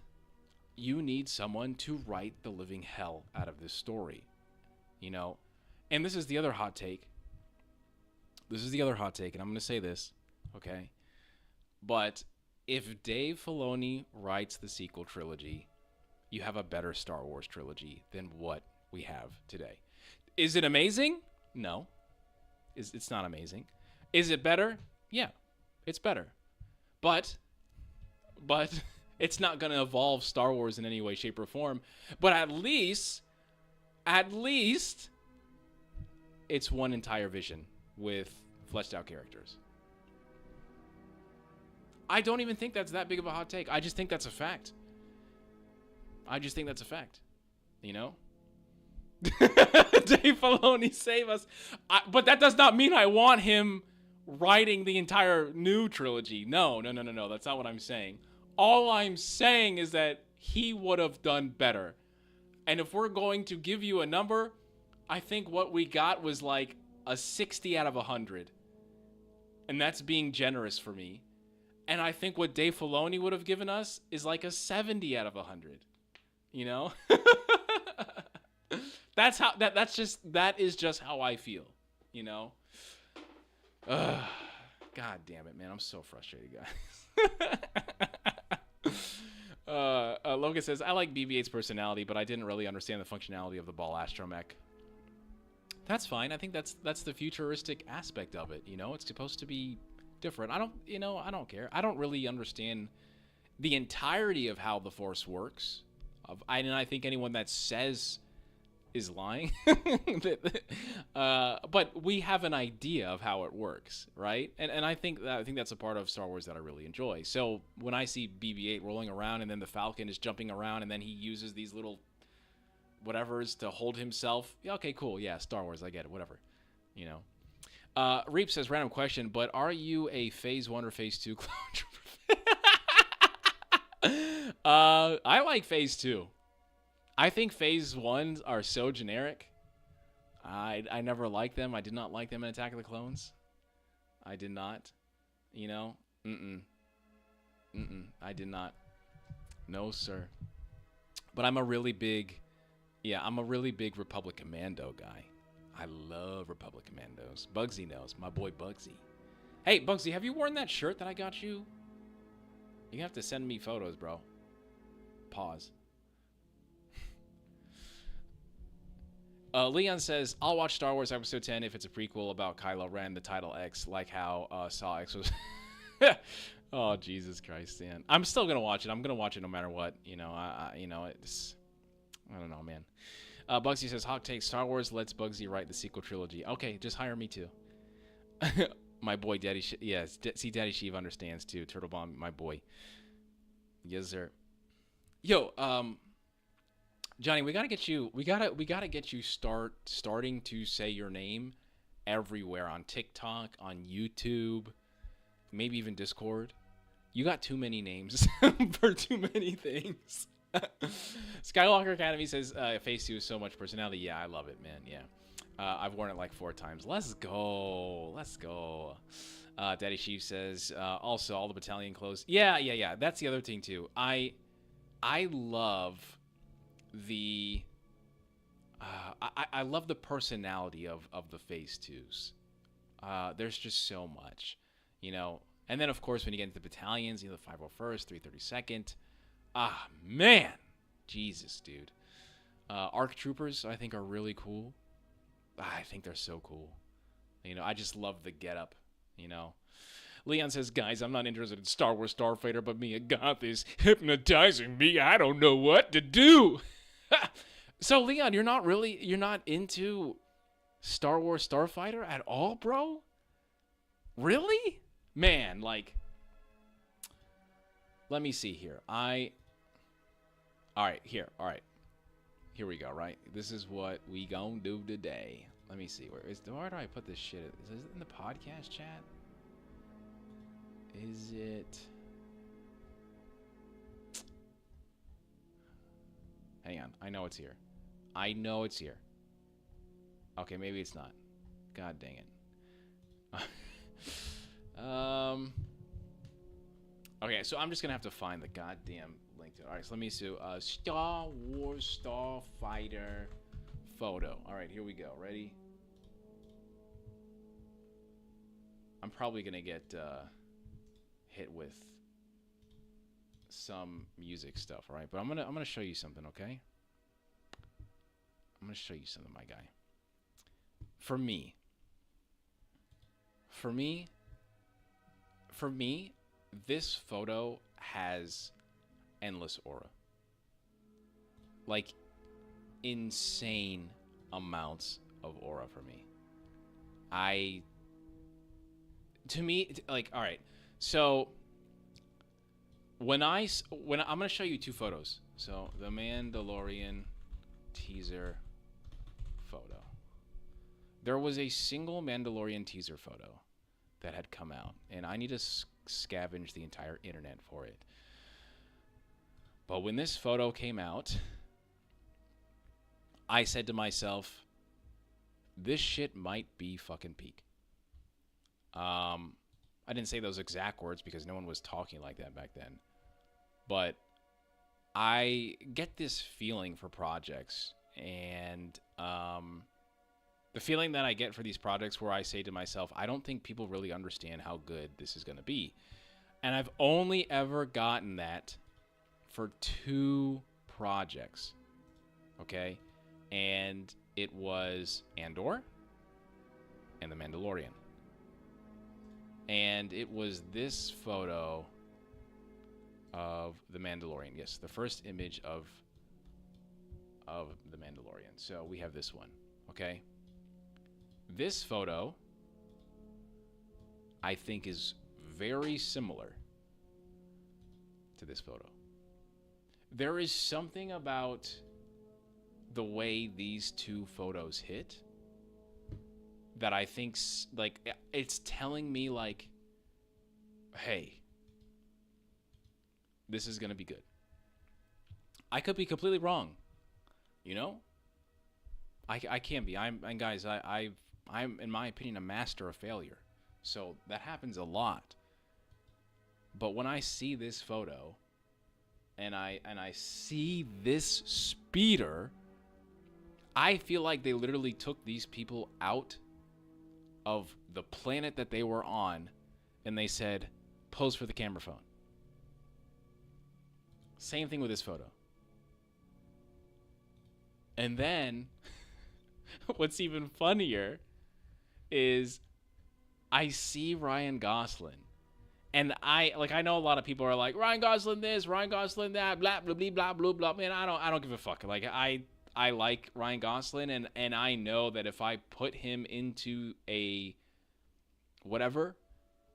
You need someone to write the living hell out of this story. You know? And this is the other hot take. And I'm going to say this, okay? But if Dave Filoni writes the sequel trilogy, you have a better Star Wars trilogy than what we have today. Is it amazing? No. It's not amazing. Is it better? Yeah, it's better. But it's not going to evolve Star Wars in any way, shape, or form. But at least, it's one entire vision with fleshed out characters. I don't even think that's that big of a hot take. I just think that's a fact. You know? Dave Filoni, save us. But that does not mean I want him writing the entire new trilogy. No. That's not what I'm saying. All I'm saying is that he would have done better. And if we're going to give you a number, I think what we got was like a 60 out of 100. And that's being generous for me. And I think what Dave Filoni would have given us is like a 70 out of 100. You know? That is just how I feel, you know? God damn it, man. I'm so frustrated, guys. Logan says, I like BB-8's personality, but I didn't really understand the functionality of the ball astromech. That's fine. I think that's the futuristic aspect of it, you know? It's supposed to be different. I don't care. I don't really understand the entirety of how the Force works. And I think anyone that says is lying. But we have an idea of how it works, right? And I think that's a part of Star Wars that I really enjoy. So when I see BB-8 rolling around and then the Falcon is jumping around and then he uses these little whatevers to hold himself, yeah, okay, cool, yeah, Star Wars, I get it, whatever, you know. Reap says, random question, but are you a Phase 1 or Phase 2 clone trooper? I like Phase 2. I think Phase 1s are so generic. I never liked them. I did not like them in Attack of the Clones. I did not. You know? I did not. No, sir. But I'm a really big Republic Commando guy. I love Republic Commandos. Bugsy knows. My boy Bugsy. Hey, Bugsy, have you worn that shirt that I got you? You have to send me photos, bro. Pause. Leon says, I'll watch Star Wars Episode 10 if it's a prequel about Kylo Ren, the title X, like how Saw X was. Oh, Jesus Christ, man. I'm still going to watch it. I'm going to watch it no matter what. You know, it's... I don't know, man. Bugsy says, hot take, Star Wars lets Bugsy write the sequel trilogy. Okay, just hire me too. My boy, Daddy yes, see, Daddy Sheev understands too. Turtle Bomb, my boy. Yes, sir. Yo, Johnny, we gotta get you. We gotta get you starting to say your name everywhere on TikTok, on YouTube, maybe even Discord. You got too many names for too many things. Skywalker Academy says Phase 2 is so much personality. Yeah, I love it, man. Yeah, I've worn it like 4 times. Let's go. Daddy Sheev says also all the battalion clothes. Yeah. That's the other thing too. I love the I love the personality of the Phase 2s. There's just so much, you know. And then of course when you get into the battalions, you know, the 501st, 332nd. Ah, man. Jesus, dude. ARC Troopers, I think, are really cool. I think they're so cool. You know, I just love the getup, you know. Leon says, guys, I'm not interested in Star Wars Starfighter, but Mia Goth is hypnotizing me. I don't know what to do. So, Leon, you're not into Star Wars Starfighter at all, bro? Really? Man, like... Let me see here. All right. Here we go, right? This is what we gonna do today. Let me see. Where do I put this shit? Is it in the podcast chat? Is it? Hang on. I know it's here. Okay, maybe it's not. God dang it. Okay, so I'm just gonna have to find the goddamn link to it. All right, so let me see. Star Wars Starfighter photo. All right, here we go. Ready? I'm probably gonna get hit with some music stuff. All right, but I'm gonna show you something. Okay? I'm gonna show you something, my guy. For me. This photo has endless aura. Like, insane amounts of aura for me. Like, all right. So, when I'm going to show you 2 photos. So, the Mandalorian teaser photo. There was a single Mandalorian teaser photo that had come out, and I need to scavenge the entire internet for it. But when this photo came out, I said to myself, this shit might be fucking peak. I didn't say those exact words because no one was talking like that back then. But I get this feeling for projects, and the feeling that I get for these projects where I say to myself, I don't think people really understand how good this is going to be. And I've only ever gotten that for 2 projects. Okay? And it was Andor and The Mandalorian. And it was this photo of The Mandalorian. Yes, the first image of The Mandalorian. So we have this one. Okay? This photo, I think, is very similar to this photo. There is something about the way these 2 photos hit that I think, like, it's telling me, like, hey, this is going to be good. I could be completely wrong, you know? I can be. Guys, I'm, in my opinion, a master of failure. So that happens a lot. But when I see this photo and I see this speeder, I feel like they literally took these people out of the planet that they were on and they said, pose for the camera phone. Same thing with this photo. And then what's even funnier is I see Ryan Gosling. And I know a lot of people are like, Ryan Gosling this, Ryan Gosling that, blah blah blah blah blah blah. Man, I don't give a fuck. Like I like Ryan Gosling, and I know that if I put him into a whatever,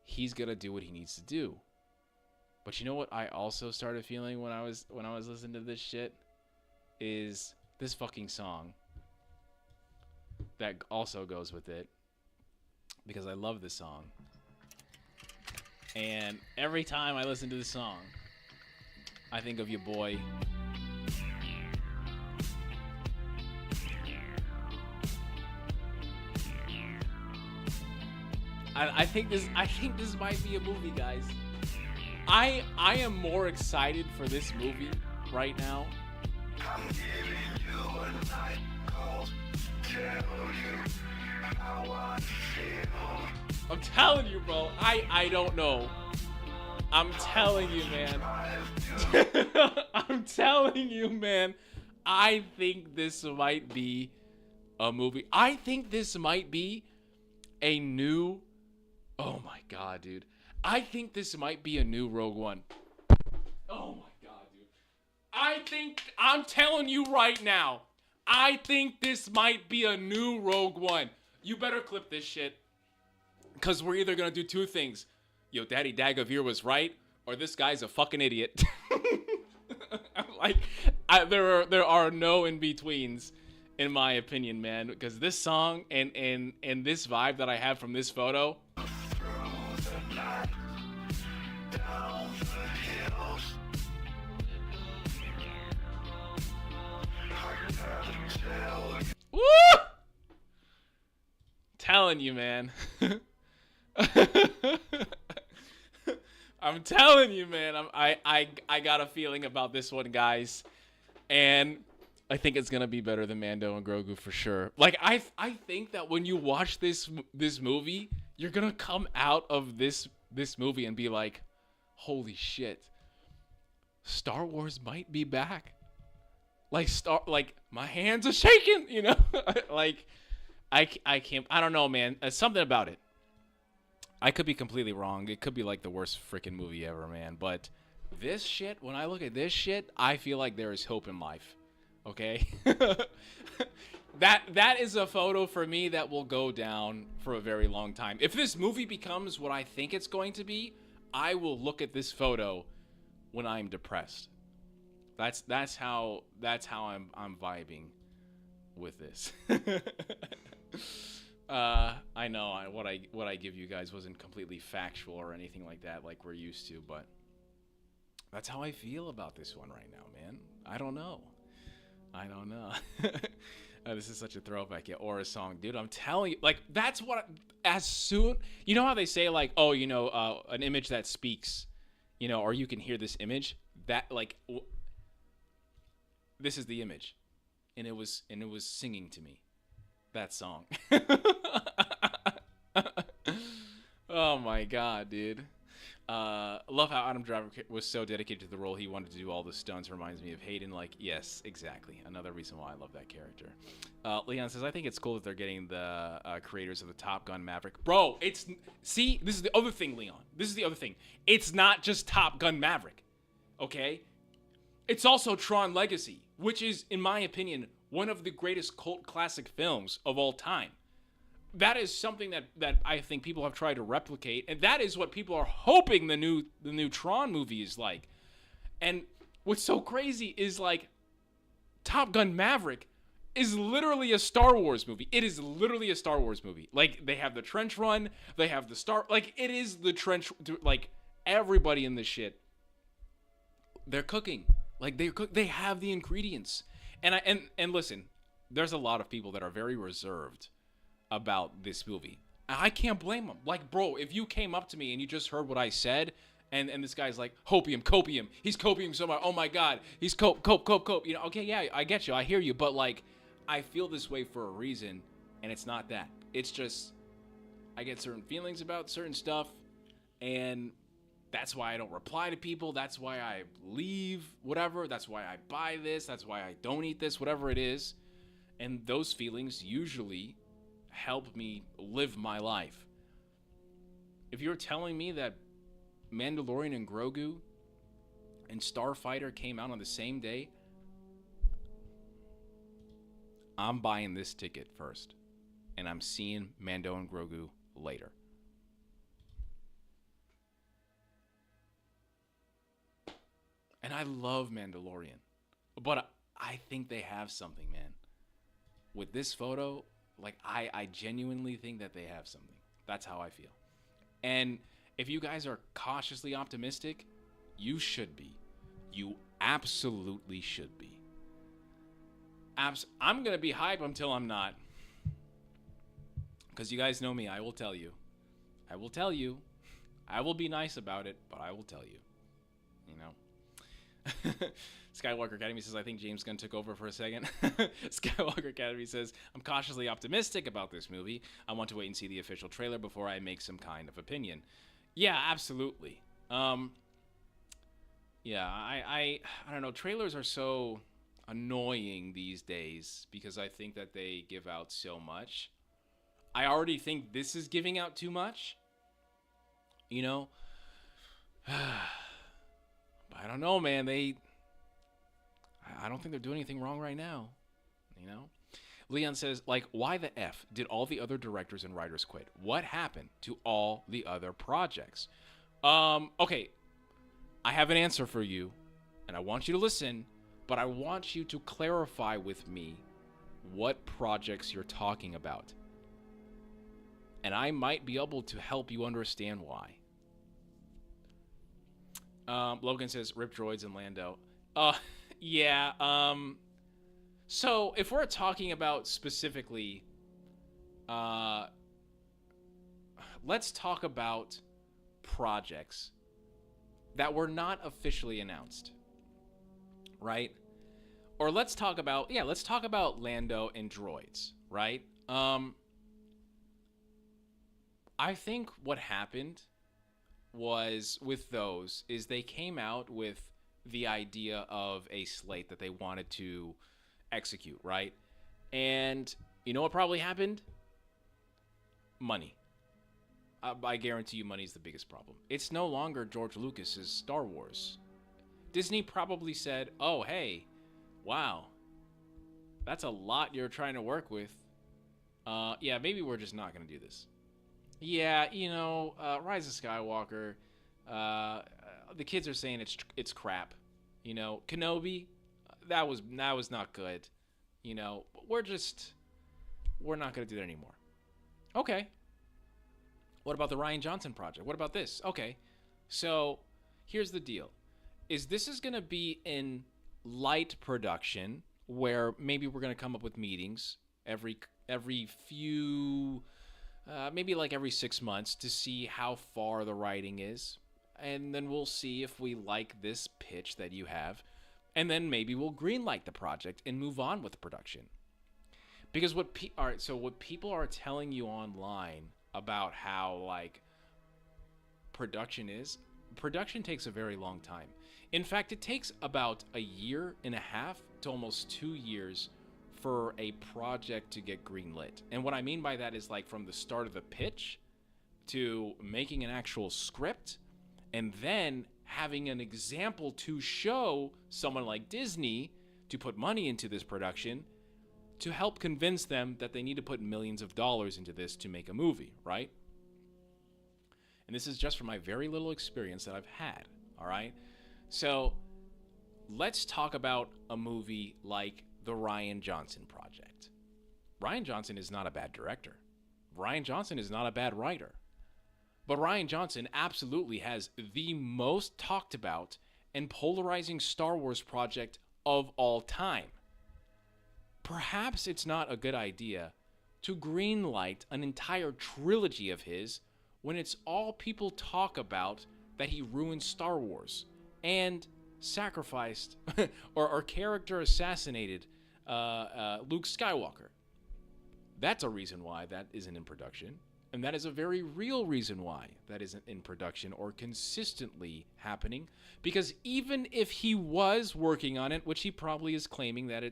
he's gonna do what he needs to do. But you know what I also started feeling when I was listening to this shit is this fucking song that also goes with it, because I love this song. And every time I listen to this song, I think of your boy. I think this might be a movie, guys. I am more excited for this movie right now. I'm giving you a night call, tell you how I feel. I'm telling you, bro. I don't know. I'm telling you, man. I'm telling you, man. I think this might be a movie. I think this might be a new... Oh, my God, dude. I think this might be a new Rogue One. Oh, my God, dude. I'm telling you right now. I think this might be a new Rogue One. You better clip this shit. Because we're either going to do two things. Yo, Daddy Dagovere was right, or this guy's a fucking idiot. There are no in-betweens, in my opinion, man. Because this song and this vibe that I have from this photo... Woo! Telling you, man. I'm telling you, man. I got a feeling about this one, guys, and I think it's gonna be better than Mando and Grogu for sure. Like I think that when you watch this movie, you're gonna come out of this movie and be like, holy shit, Star Wars might be back. Like my hands are shaking, you know. Like I can't. I don't know, man. Something about it. I could be completely wrong. It could be like the worst freaking movie ever, man. But this shit, when I look at this shit, I feel like there is hope in life. Okay? That is a photo for me that will go down for a very long time. If this movie becomes what I think it's going to be, I will look at this photo when I'm depressed. That's how I'm vibing with this. I know what I give you guys wasn't completely factual or anything like that, like we're used to, but that's how I feel about this one right now, man. I don't know. This is such a throwback, yeah, or a song, dude. I'm telling you, like that's what. As soon, you know how they say like, oh, you know, an image that speaks, you know, or you can hear this image. That like, this is the image, and it was singing to me. That song. Oh my God, dude. Love how Adam Driver was so dedicated to the role. He wanted to do all the stunts. Reminds me of Hayden. Like, yes, exactly. Another reason why I love that character. Leon says, I think it's cool that they're getting the creators of the Top Gun Maverick. Bro, see, this is the other thing, Leon. This is the other thing. It's not just Top Gun Maverick, okay? It's also Tron Legacy, which is, in my opinion, one of the greatest cult classic films of all time. That is something that I think people have tried to replicate, and that is what people are hoping the new Tron movie is like. And what's so crazy is like Top Gun Maverick is literally a Star Wars movie. It is literally a Star Wars movie. Like they have the trench run, they have the like it is the trench. Like everybody in this shit, they're cooking. Like they have the ingredients. And listen, there's a lot of people that are very reserved about this movie. I can't blame them. Like, bro, if you came up to me and you just heard what I said, and this guy's like, copium. He's copium so much. Oh my God, he's cope. You know, okay, yeah, I get you. I hear you. But like, I feel this way for a reason, and it's not that. It's just, I get certain feelings about certain stuff, and that's why I don't reply to people. That's why I leave, whatever. That's why I buy this. That's why I don't eat this, whatever it is. And those feelings usually help me live my life. If you're telling me that Mandalorian and Grogu and Starfighter came out on the same day, I'm buying this ticket first. And I'm seeing Mando and Grogu later. And I love Mandalorian. But I think they have something, man. With this photo, like, I genuinely think that they have something. That's how I feel. And if you guys are cautiously optimistic, you should be. You absolutely should be. I'm going to be hype until I'm not. Because you guys know me, I will tell you. I will tell you. I will be nice about it, but I will tell you. You know? Skywalker Academy says, I think James Gunn took over for a second. Skywalker Academy says, I'm cautiously optimistic about this movie. I want to wait and see the official trailer before I make some kind of opinion. Yeah, absolutely. Yeah, I don't know. Trailers are so annoying these days because I think that they give out so much. I already think this is giving out too much. You know? But I don't know, man. I don't think they're doing anything wrong right now. You know? Leon says, like, why the F did all the other directors and writers quit? What happened to all the other projects? Okay. I have an answer for you, and I want you to listen, but I want you to clarify with me what projects you're talking about. And I might be able to help you understand why. Logan says, rip droids and Lando. Yeah. So if we're talking about specifically, let's talk about projects that were not officially announced, right? Or let's talk about Lando and droids, right? I think what happened was with those is they came out with the idea of a slate that they wanted to execute, right? And you know what probably happened? Money. I guarantee you money's the biggest problem. It's no longer George Lucas's Star Wars. Disney probably said, oh, hey, wow, that's a lot you're trying to work with. Yeah, maybe we're just not going to do this. Yeah, you know, Rise of Skywalker, the kids are saying it's crap. You know, Kenobi, that was not good. You know, we're not going to do that anymore. Okay. What about the Rian Johnson project? What about this? Okay. So, here's the deal. This is going to be in light production where maybe we're going to come up with meetings every few maybe like every 6 months to see how far the writing is. And then we'll see if we like this pitch that you have. And then maybe we'll greenlight the project and move on with the production. Because what people are telling you online about how, like, production takes a very long time. In fact, it takes about a year and a half to almost 2 years for a project to get greenlit. And what I mean by that is, like, from the start of the pitch to making an actual script and then having an example to show someone like Disney to put money into this production to help convince them that they need to put millions of dollars into this to make a movie, right? And this is just from my very little experience that I've had, all right? So let's talk about a movie like the Rian Johnson project. Rian Johnson is not a bad director. Rian Johnson is not a bad writer. But Rian Johnson absolutely has the most talked about and polarizing Star Wars project of all time. Perhaps it's not a good idea to greenlight an entire trilogy of his when it's all people talk about that he ruined Star Wars and sacrificed or character assassinated Luke Skywalker. That's a reason why that isn't in production. And that is a very real reason why that isn't in production or consistently happening. Because even if he was working on it, which he probably is claiming that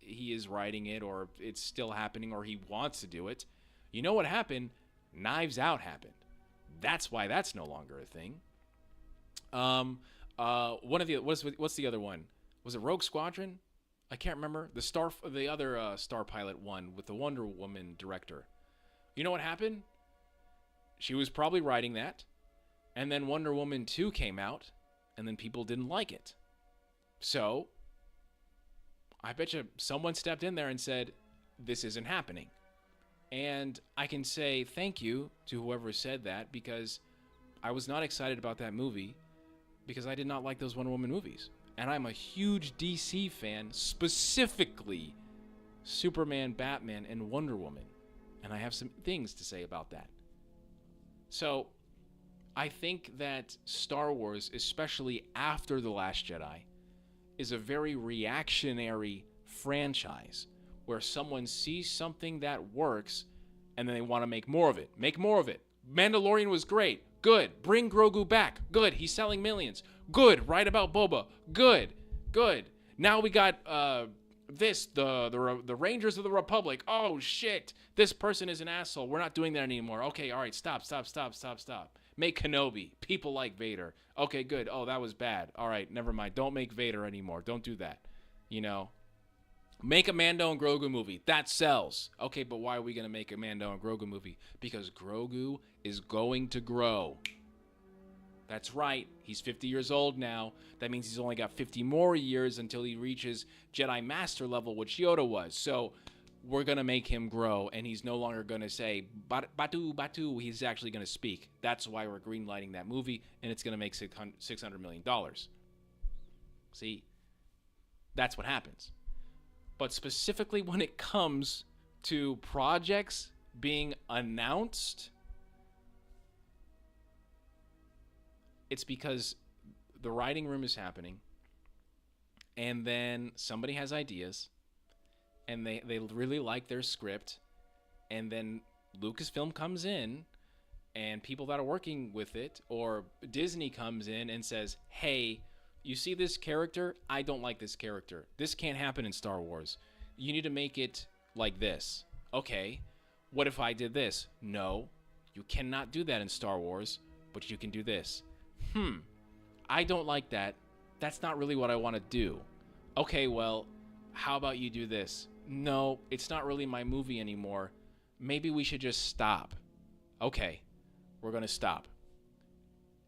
he is writing it or it's still happening or he wants to do it, you know what happened? Knives Out happened. That's why that's no longer a thing. What's the other one? Was it Rogue Squadron? I can't remember. The other Star Pilot one with the Wonder Woman director. You know what happened? She was probably writing that, and then Wonder Woman 2 came out, and then people didn't like it. So, I bet you someone stepped in there and said, this isn't happening. And I can say thank you to whoever said that, because I was not excited about that movie, because I did not like those Wonder Woman movies. And I'm a huge DC fan, specifically Superman, Batman, and Wonder Woman. And I have some things to say about that. So, I think that Star Wars, especially after The Last Jedi, is a very reactionary franchise where someone sees something that works and then they want to make more of it. Make more of it. Mandalorian was great. Good. Bring Grogu back. Good. He's selling millions. Good. Write about Boba. Good. Good. Now we got the Rangers of the Republic. Oh, shit. This person is an asshole. We're not doing that anymore. Okay, all right, stop. Make Kenobi. People like Vader. Okay, good. Oh, that was bad. All right, never mind. Don't make Vader anymore. Don't do that. You know? Make a Mando and Grogu movie. That sells. Okay, but why are we going to make a Mando and Grogu movie? Because Grogu is going to grow. That's right. He's 50 years old now. That means he's only got 50 more years until he reaches Jedi Master level, which Yoda was. So we're going to make him grow, and he's no longer going to say, Batu, Batu. He's actually going to speak. That's why we're greenlighting that movie, and it's going to make $600 million. See? That's what happens. But specifically when it comes to projects being announced, it's because the writing room is happening, and then somebody has ideas, and they really like their script, and then Lucasfilm comes in, and people that are working with it, or Disney comes in and says, hey, you see this character? I don't like this character. This can't happen in Star Wars. You need to make it like this. Okay, what if I did this? No, you cannot do that in Star Wars, but you can do this. I don't like that. That's not really what I want to do. Okay, well, how about you do this? No, it's not really my movie anymore. Maybe we should just stop. Okay, we're going to stop.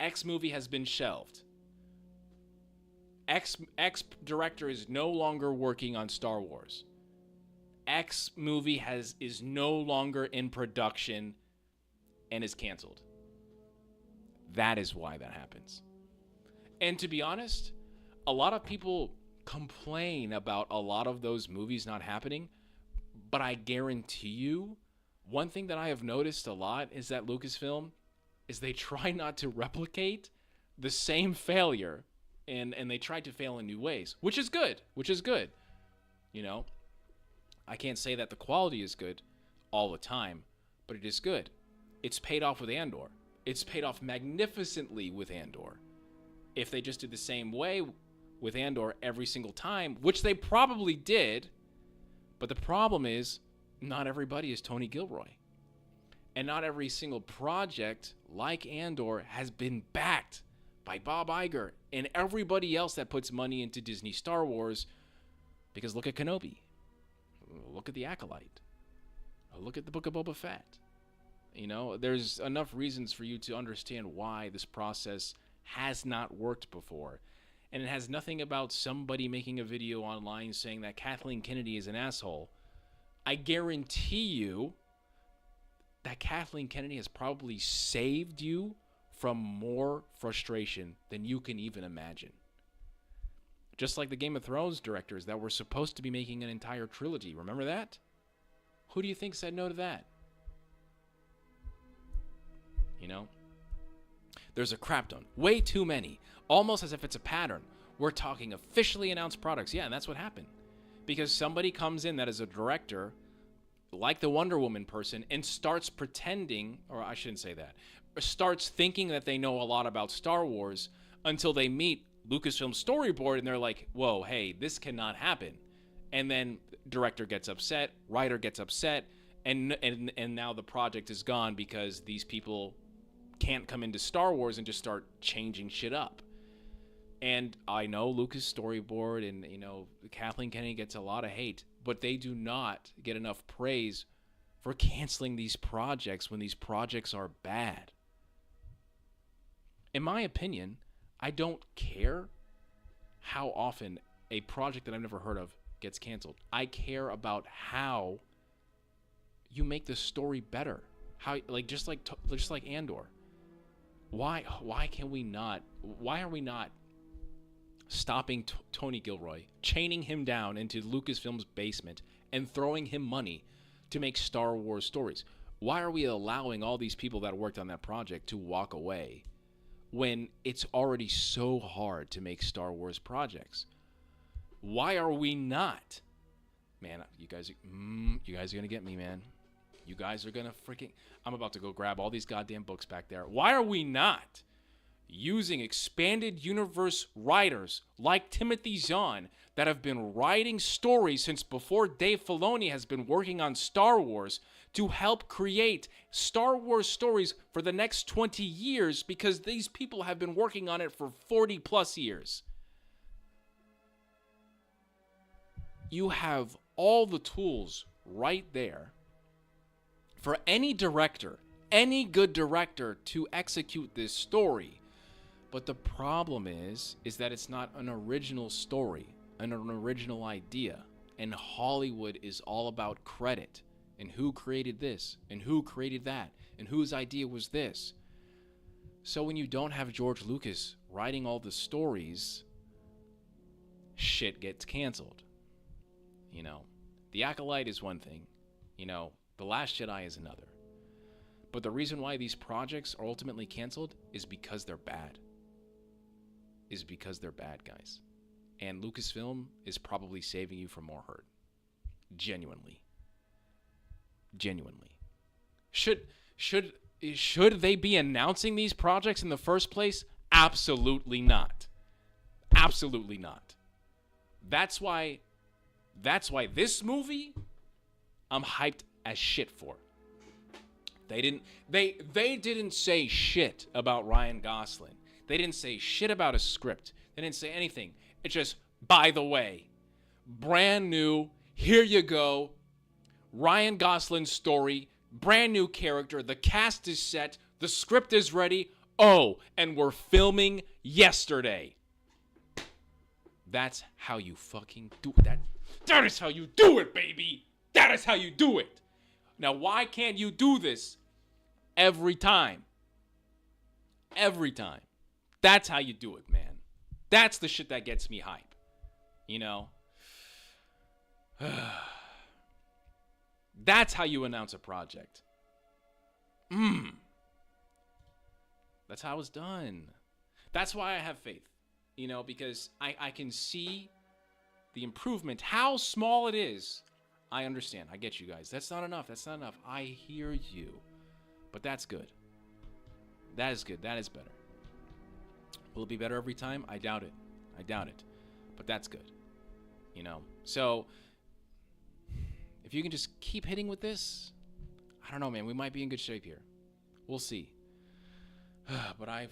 X movie has been shelved. X director is no longer working on Star Wars. X movie is no longer in production and is canceled. That is why that happens. And to be honest, a lot of people complain about a lot of those movies not happening, but I guarantee you, one thing that I have noticed a lot is that Lucasfilm is they try not to replicate the same failure, and they try to fail in new ways, which is good. You know, I can't say that the quality is good all the time, but it is good. It's paid off with Andor. It's paid off magnificently with Andor. If they just did the same way with Andor every single time, which they probably did, but the problem is not everybody is Tony Gilroy. And not every single project like Andor has been backed by Bob Iger and everybody else that puts money into Disney Star Wars, because look at Kenobi. Look at The Acolyte. Look at the Book of Boba Fett. You know, there's enough reasons for you to understand why this process has not worked before. And it has nothing about somebody making a video online saying that Kathleen Kennedy is an asshole. I guarantee you that Kathleen Kennedy has probably saved you from more frustration than you can even imagine. Just like the Game of Thrones directors that were supposed to be making an entire trilogy. Remember that? Who do you think said no to that? You know? There's a crap ton. Way too many. Almost as if it's a pattern. We're talking officially announced products. Yeah, and that's what happened. Because somebody comes in that is a director like the Wonder Woman person, and starts pretending, or I shouldn't say that, starts thinking that they know a lot about Star Wars until they meet Lucasfilm's storyboard and they're like, whoa, hey, this cannot happen. And then director gets upset, writer gets upset, and now the project is gone because these people can't come into Star Wars and just start changing shit up. And I know Lucas' storyboard and, Kathleen Kennedy gets a lot of hate, but they do not get enough praise for canceling these projects when these projects are bad. In my opinion, I don't care how often a project that I've never heard of gets canceled. I care about how you make the story better. How, just like Andor. Why are we not stopping Tony Gilroy, chaining him down into Lucasfilm's basement and throwing him money to make Star Wars stories? Why are we allowing all these people that worked on that project to walk away when it's already so hard to make Star Wars projects? Why are we not? Man, you guys are gonna get me, man. You guys are gonna I'm about to go grab all these goddamn books back there. Why are we not using expanded universe writers like Timothy Zahn that have been writing stories since before Dave Filoni has been working on Star Wars to help create Star Wars stories for the next 20 years, because these people have been working on it for 40 plus years? You have all the tools right there for any director, any good director, to execute this story. But the problem is that it's not an original story, an original idea. And Hollywood is all about credit and who created this and who created that and whose idea was this. So when you don't have George Lucas writing all the stories, shit gets canceled. The Acolyte is one thing. The Last Jedi is another. But the reason why these projects are ultimately canceled is because they're bad. Guys. And Lucasfilm is probably saving you from more hurt. Genuinely. Should they be announcing these projects in the first place? Absolutely not. Absolutely not. That's why this movie I'm hyped as shit for. They didn't say shit about Ryan Gosling. They didn't say shit about a script. They didn't say anything. It's just, by the way, brand new, here you go. Ryan Gosling's story, brand new character. The cast is set. The script is ready. Oh, and we're filming yesterday. That's how you fucking do it. That is how you do it, baby. That is how you do it. Now, why can't you do this every time? Every time. That's how you do it, man. That's the shit that gets me hype. That's how you announce a project. That's how it's done. That's why I have faith. Because I can see the improvement. How small it is, I understand. I get you guys. That's not enough. I hear you. But that's good. That is good. That is better. Will it be better every time? I doubt it. But that's good. So if you can just keep hitting with this, I don't know, man. We might be in good shape here. We'll see. But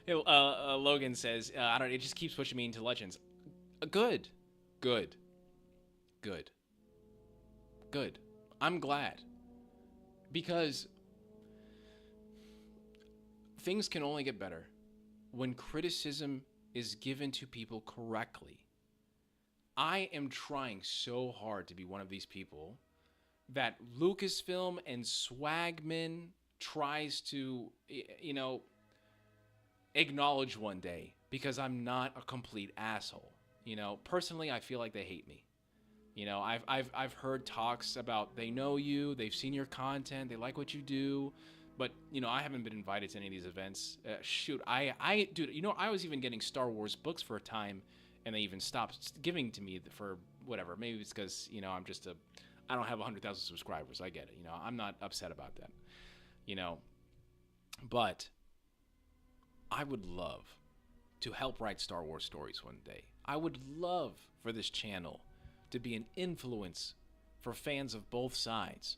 Logan says, I don't. It just keeps pushing me into Legends. Good. I'm glad. Because things can only get better when criticism is given to people correctly. I am trying so hard to be one of these people that Lucasfilm and Swagman tries to, acknowledge one day, because I'm not a complete asshole. Personally, I feel like they hate me. I've heard talks about they know you, they've seen your content, they like what you do, but I haven't been invited to any of these events. Dude, I was even getting Star Wars books for a time and they even stopped giving to me for whatever. Maybe it's because, I don't have 100,000 subscribers. I get it. I'm not upset about that. But I would love to help write Star Wars stories one day. I would love for this channel to be an influence for fans of both sides.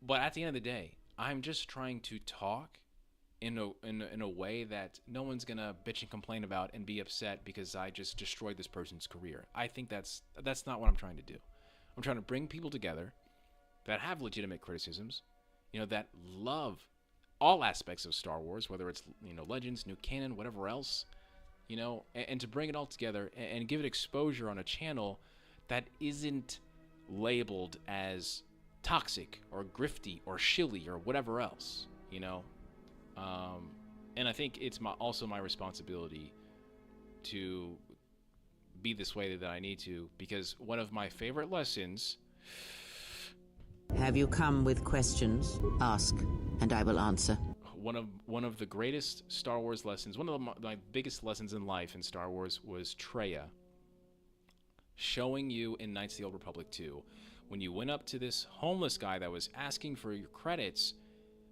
But at the end of the day, I'm just trying to talk in a way that no one's gonna bitch and complain about and be upset because I just destroyed this person's career. I think that's not what I'm trying to do. I'm trying to bring people together that have legitimate criticisms, that love all aspects of Star Wars, whether it's Legends, new canon, whatever else, and to bring it all together and give it exposure on a channel that isn't labeled as toxic or grifty or shilly or whatever else, and I think it's also my responsibility to be this way that I need to, because one of my favorite lessons. Have you come with questions? Ask, and I will answer. One of the greatest Star Wars lessons, one of my biggest lessons in life in Star Wars was Traya showing you in Knights of the Old Republic 2, when you went up to this homeless guy that was asking for your credits,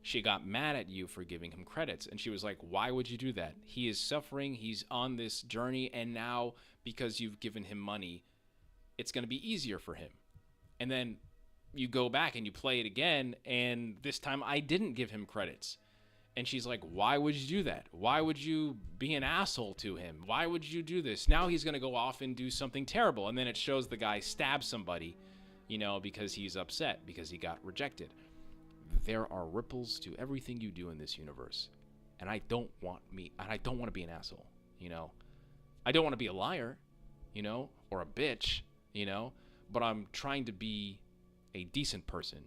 she got mad at you for giving him credits. And she was like, why would you do that? He is suffering. He's on this journey. And now, because you've given him money, it's going to be easier for him. And then you go back and you play it again. And this time I didn't give him credits. And she's like, why would you do that? Why would you be an asshole to him? Why would you do this? Now he's going to go off and do something terrible. And then it shows the guy stab somebody, because he's upset because he got rejected. There are ripples to everything you do in this universe. And I don't want to be an asshole, I don't want to be a liar, or a bitch, but I'm trying to be a decent person,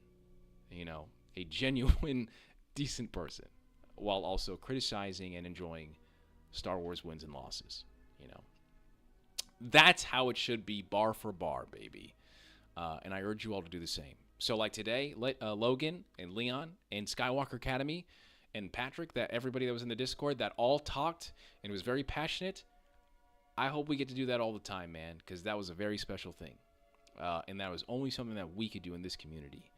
a genuine, decent person, while also criticizing and enjoying Star Wars wins and losses, That's how it should be, bar for bar, baby. And I urge you all to do the same. So like today, Logan and Leon and Skywalker Academy and Patrick, that everybody that was in the Discord, that all talked and was very passionate. I hope we get to do that all the time, man, because that was a very special thing. And that was only something that we could do in this community.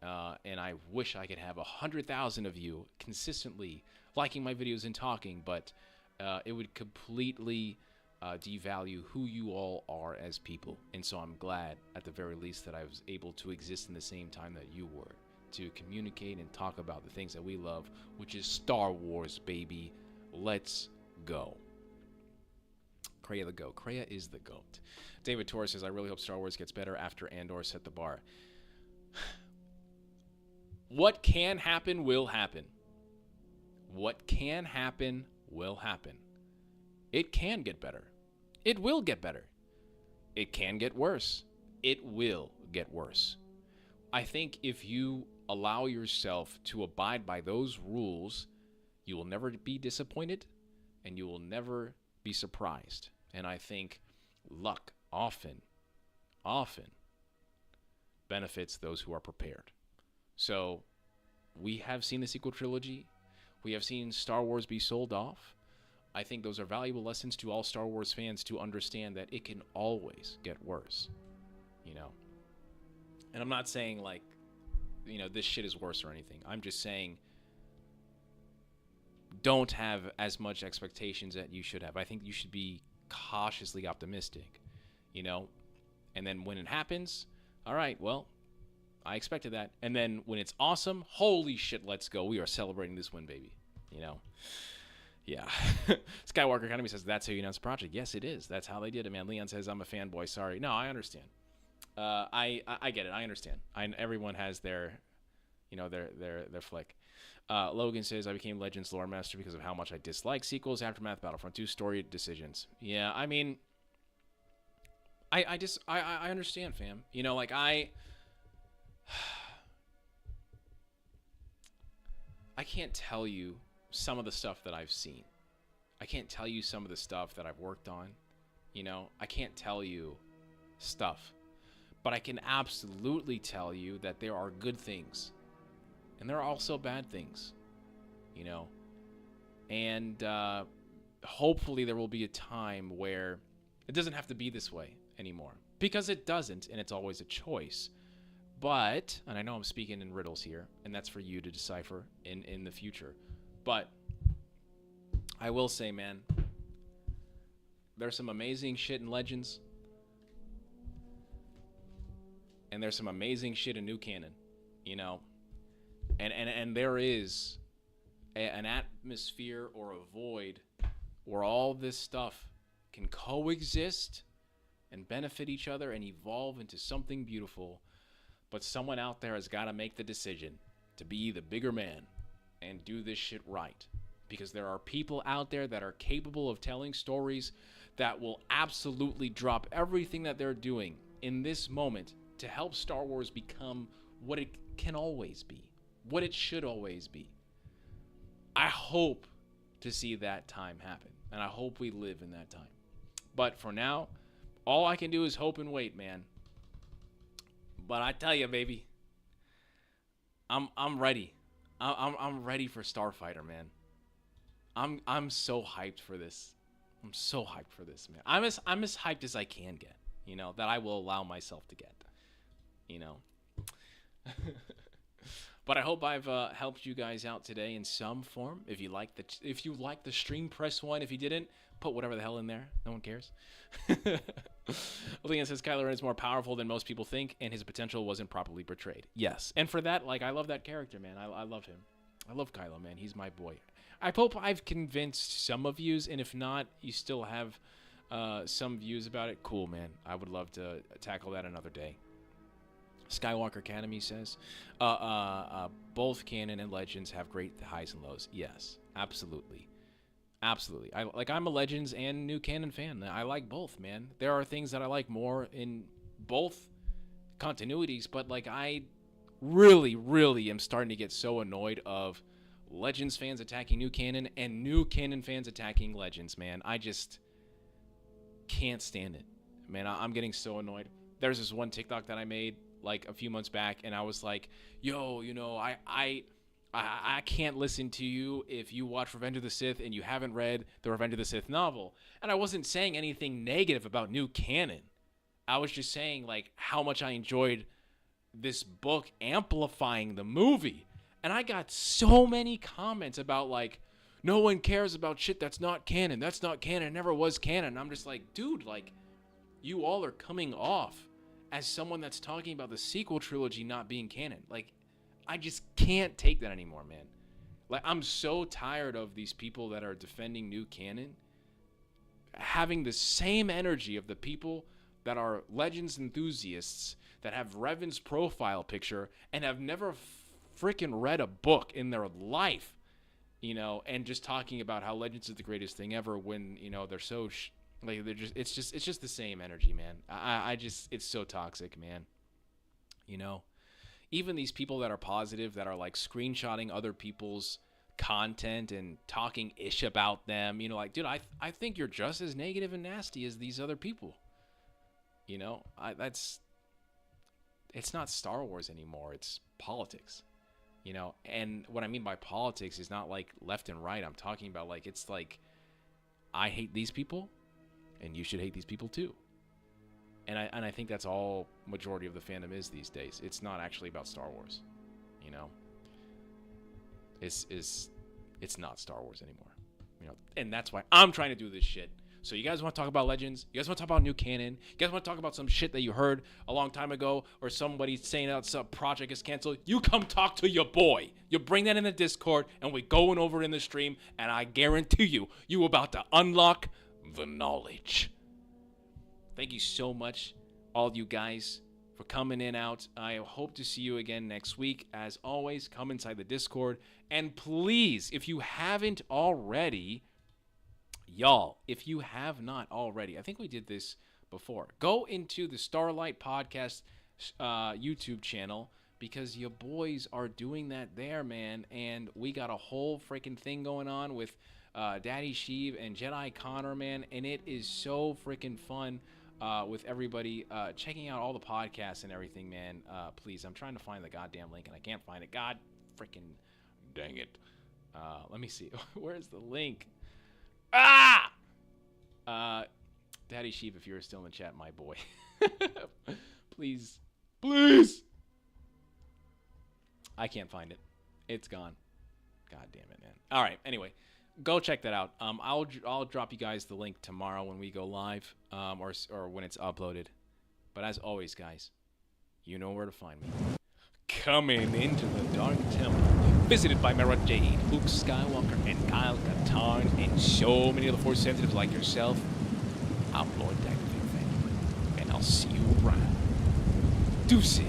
And I wish I could have 100,000 of you consistently liking my videos and talking, but it would completely devalue who you all are as people. And so I'm glad, at the very least, that I was able to exist in the same time that you were, to communicate and talk about the things that we love, which is Star Wars, baby. Let's go. Kreia the GOAT. Kreia is the GOAT. David Torres says, I really hope Star Wars gets better after Andor set the bar. What can happen will happen. What can happen will happen. It can get better. It will get better. It can get worse. It will get worse. I think if you allow yourself to abide by those rules, you will never be disappointed and you will never be surprised. And I think luck often benefits those who are prepared. So we have seen the sequel trilogy. We have seen Star Wars be sold off. I think those are valuable lessons to all Star Wars fans to understand that it can always get worse, And I'm not saying like, this shit is worse or anything. I'm just saying don't have as much expectations that you should have. I think you should be cautiously optimistic, And then when it happens, all right, well, I expected that. And then when it's awesome, holy shit, let's go. We are celebrating this win, baby, Yeah. Skywalker Academy says, that's how you announce a project. Yes, it is. That's how they did it, man. Leon says, I'm a fanboy. Sorry. No, I understand. I get it. I understand. Everyone has their flick. Logan says, I became Legends lore master because of how much I dislike sequels, Aftermath, Battlefront 2, story decisions. Yeah, I mean, I understand, fam. I can't tell you some of the stuff that I've seen. I can't tell you some of the stuff that I've worked on. I can't tell you stuff. But I can absolutely tell you that there are good things. And there are also bad things. And hopefully there will be a time where it doesn't have to be this way anymore, because it doesn't, and it's always a choice. But, and I know I'm speaking in riddles here, and that's for you to decipher in the future, but I will say, man, there's some amazing shit in Legends, and there's some amazing shit in new canon, you know, and there is an atmosphere or a void where all this stuff can coexist and benefit each other and evolve into something beautiful. But someone out there has got to make the decision to be the bigger man and do this shit right. Because there are people out there that are capable of telling stories that will absolutely drop everything that they're doing in this moment to help Star Wars become what it can always be, what it should always be. I hope to see that time happen, and I hope we live in that time. But for now, all I can do is hope and wait, man. But I tell you, baby, I'm ready. I'm ready for Starfighter, man. I'm so hyped for this. I'm so hyped for this, man. I'm as hyped as I can get, you know, that I will allow myself to get, you know. But I hope I've helped you guys out today in some form. If you like the stream, press 1. If you didn't, put whatever the hell in there. No one cares. Leon says Kylo Ren is more powerful than most people think, and his potential wasn't properly portrayed. Yes, and for that, like, I love that character, man. I love him. I love Kylo, man. He's my boy. I hope I've convinced some of you, and if not, you still have some views about it. Cool, man. I would love to tackle that another day. Skywalker Academy says, both canon and Legends have great highs and lows. Yes, absolutely. Absolutely. I'm a Legends and new canon fan. I like both, man. There are things that I like more in both continuities, but like I really, really am starting to get so annoyed of Legends fans attacking new canon and new canon fans attacking Legends, man. I just can't stand it. Man, I'm getting so annoyed. There's this one TikTok that I made like a few months back, and I was like, yo, you know, I can't listen to you if you watch Revenge of the Sith and you haven't read the Revenge of the Sith novel. And I wasn't saying anything negative about new canon. I was just saying, like, how much I enjoyed this book amplifying the movie. And I got so many comments about, like, no one cares about shit that's not canon. That's not canon. It never was canon. And I'm just like, dude, like, you all are coming off as someone that's talking about the sequel trilogy not being canon. Like, I just can't take that anymore, man. Like, I'm so tired of these people that are defending new canon having the same energy of the people that are Legends enthusiasts that have Revan's profile picture and have never freaking read a book in their life, you know, and just talking about how Legends is the greatest thing ever when, you know, they're so it's just the same energy, man. I just, it's so toxic, man. You know, even these people that are positive, that are like screenshotting other people's content and talking ish about them, you know, like, dude, I think you're just as negative and nasty as these other people. You know, it's not Star Wars anymore. It's politics, you know, and what I mean by politics is not like left and right. I'm talking about like, it's like, I hate these people and you should hate these people too. And I think that's all majority of the fandom is these days. It's not actually about Star Wars, you know. It's not Star Wars anymore, you know. And that's why I'm trying to do this shit. So you guys want to talk about Legends? You guys want to talk about new canon? You guys want to talk about some shit that you heard a long time ago, or somebody saying that some project is canceled? You come talk to your boy. You bring that in the Discord, and we going over it in the stream, and I guarantee you about to unlock the knowledge. Thank you so much, all you guys, for coming in out. I hope to see you again next week. As always, come inside the Discord. And please, if you haven't already, y'all, if you have not already, I think we did this before, go into the Starlight Podcast YouTube channel, because your boys are doing that there, man. And we got a whole freaking thing going on with Daddy Sheev and Jedi Connor, man. And it is so freaking fun. With everybody checking out all the podcasts and everything, man. Please, I'm trying to find the goddamn link and I can't find it. God freaking dang it. Let me see. Where's the link? Ah! Daddy Sheep, if you're still in the chat, my boy. Please. Please! I can't find it. It's gone. God damn it, man. All right, anyway. Go check that out. I'll drop you guys the link tomorrow when we go live, or when it's uploaded. But as always, guys, you know where to find me. Coming into the Dark Temple, visited by Mara Jade, Luke Skywalker, and Kyle Katarn, and so many other Force sensitives like yourself. I'm Lord Dagovere, and I'll see you around. Deuces.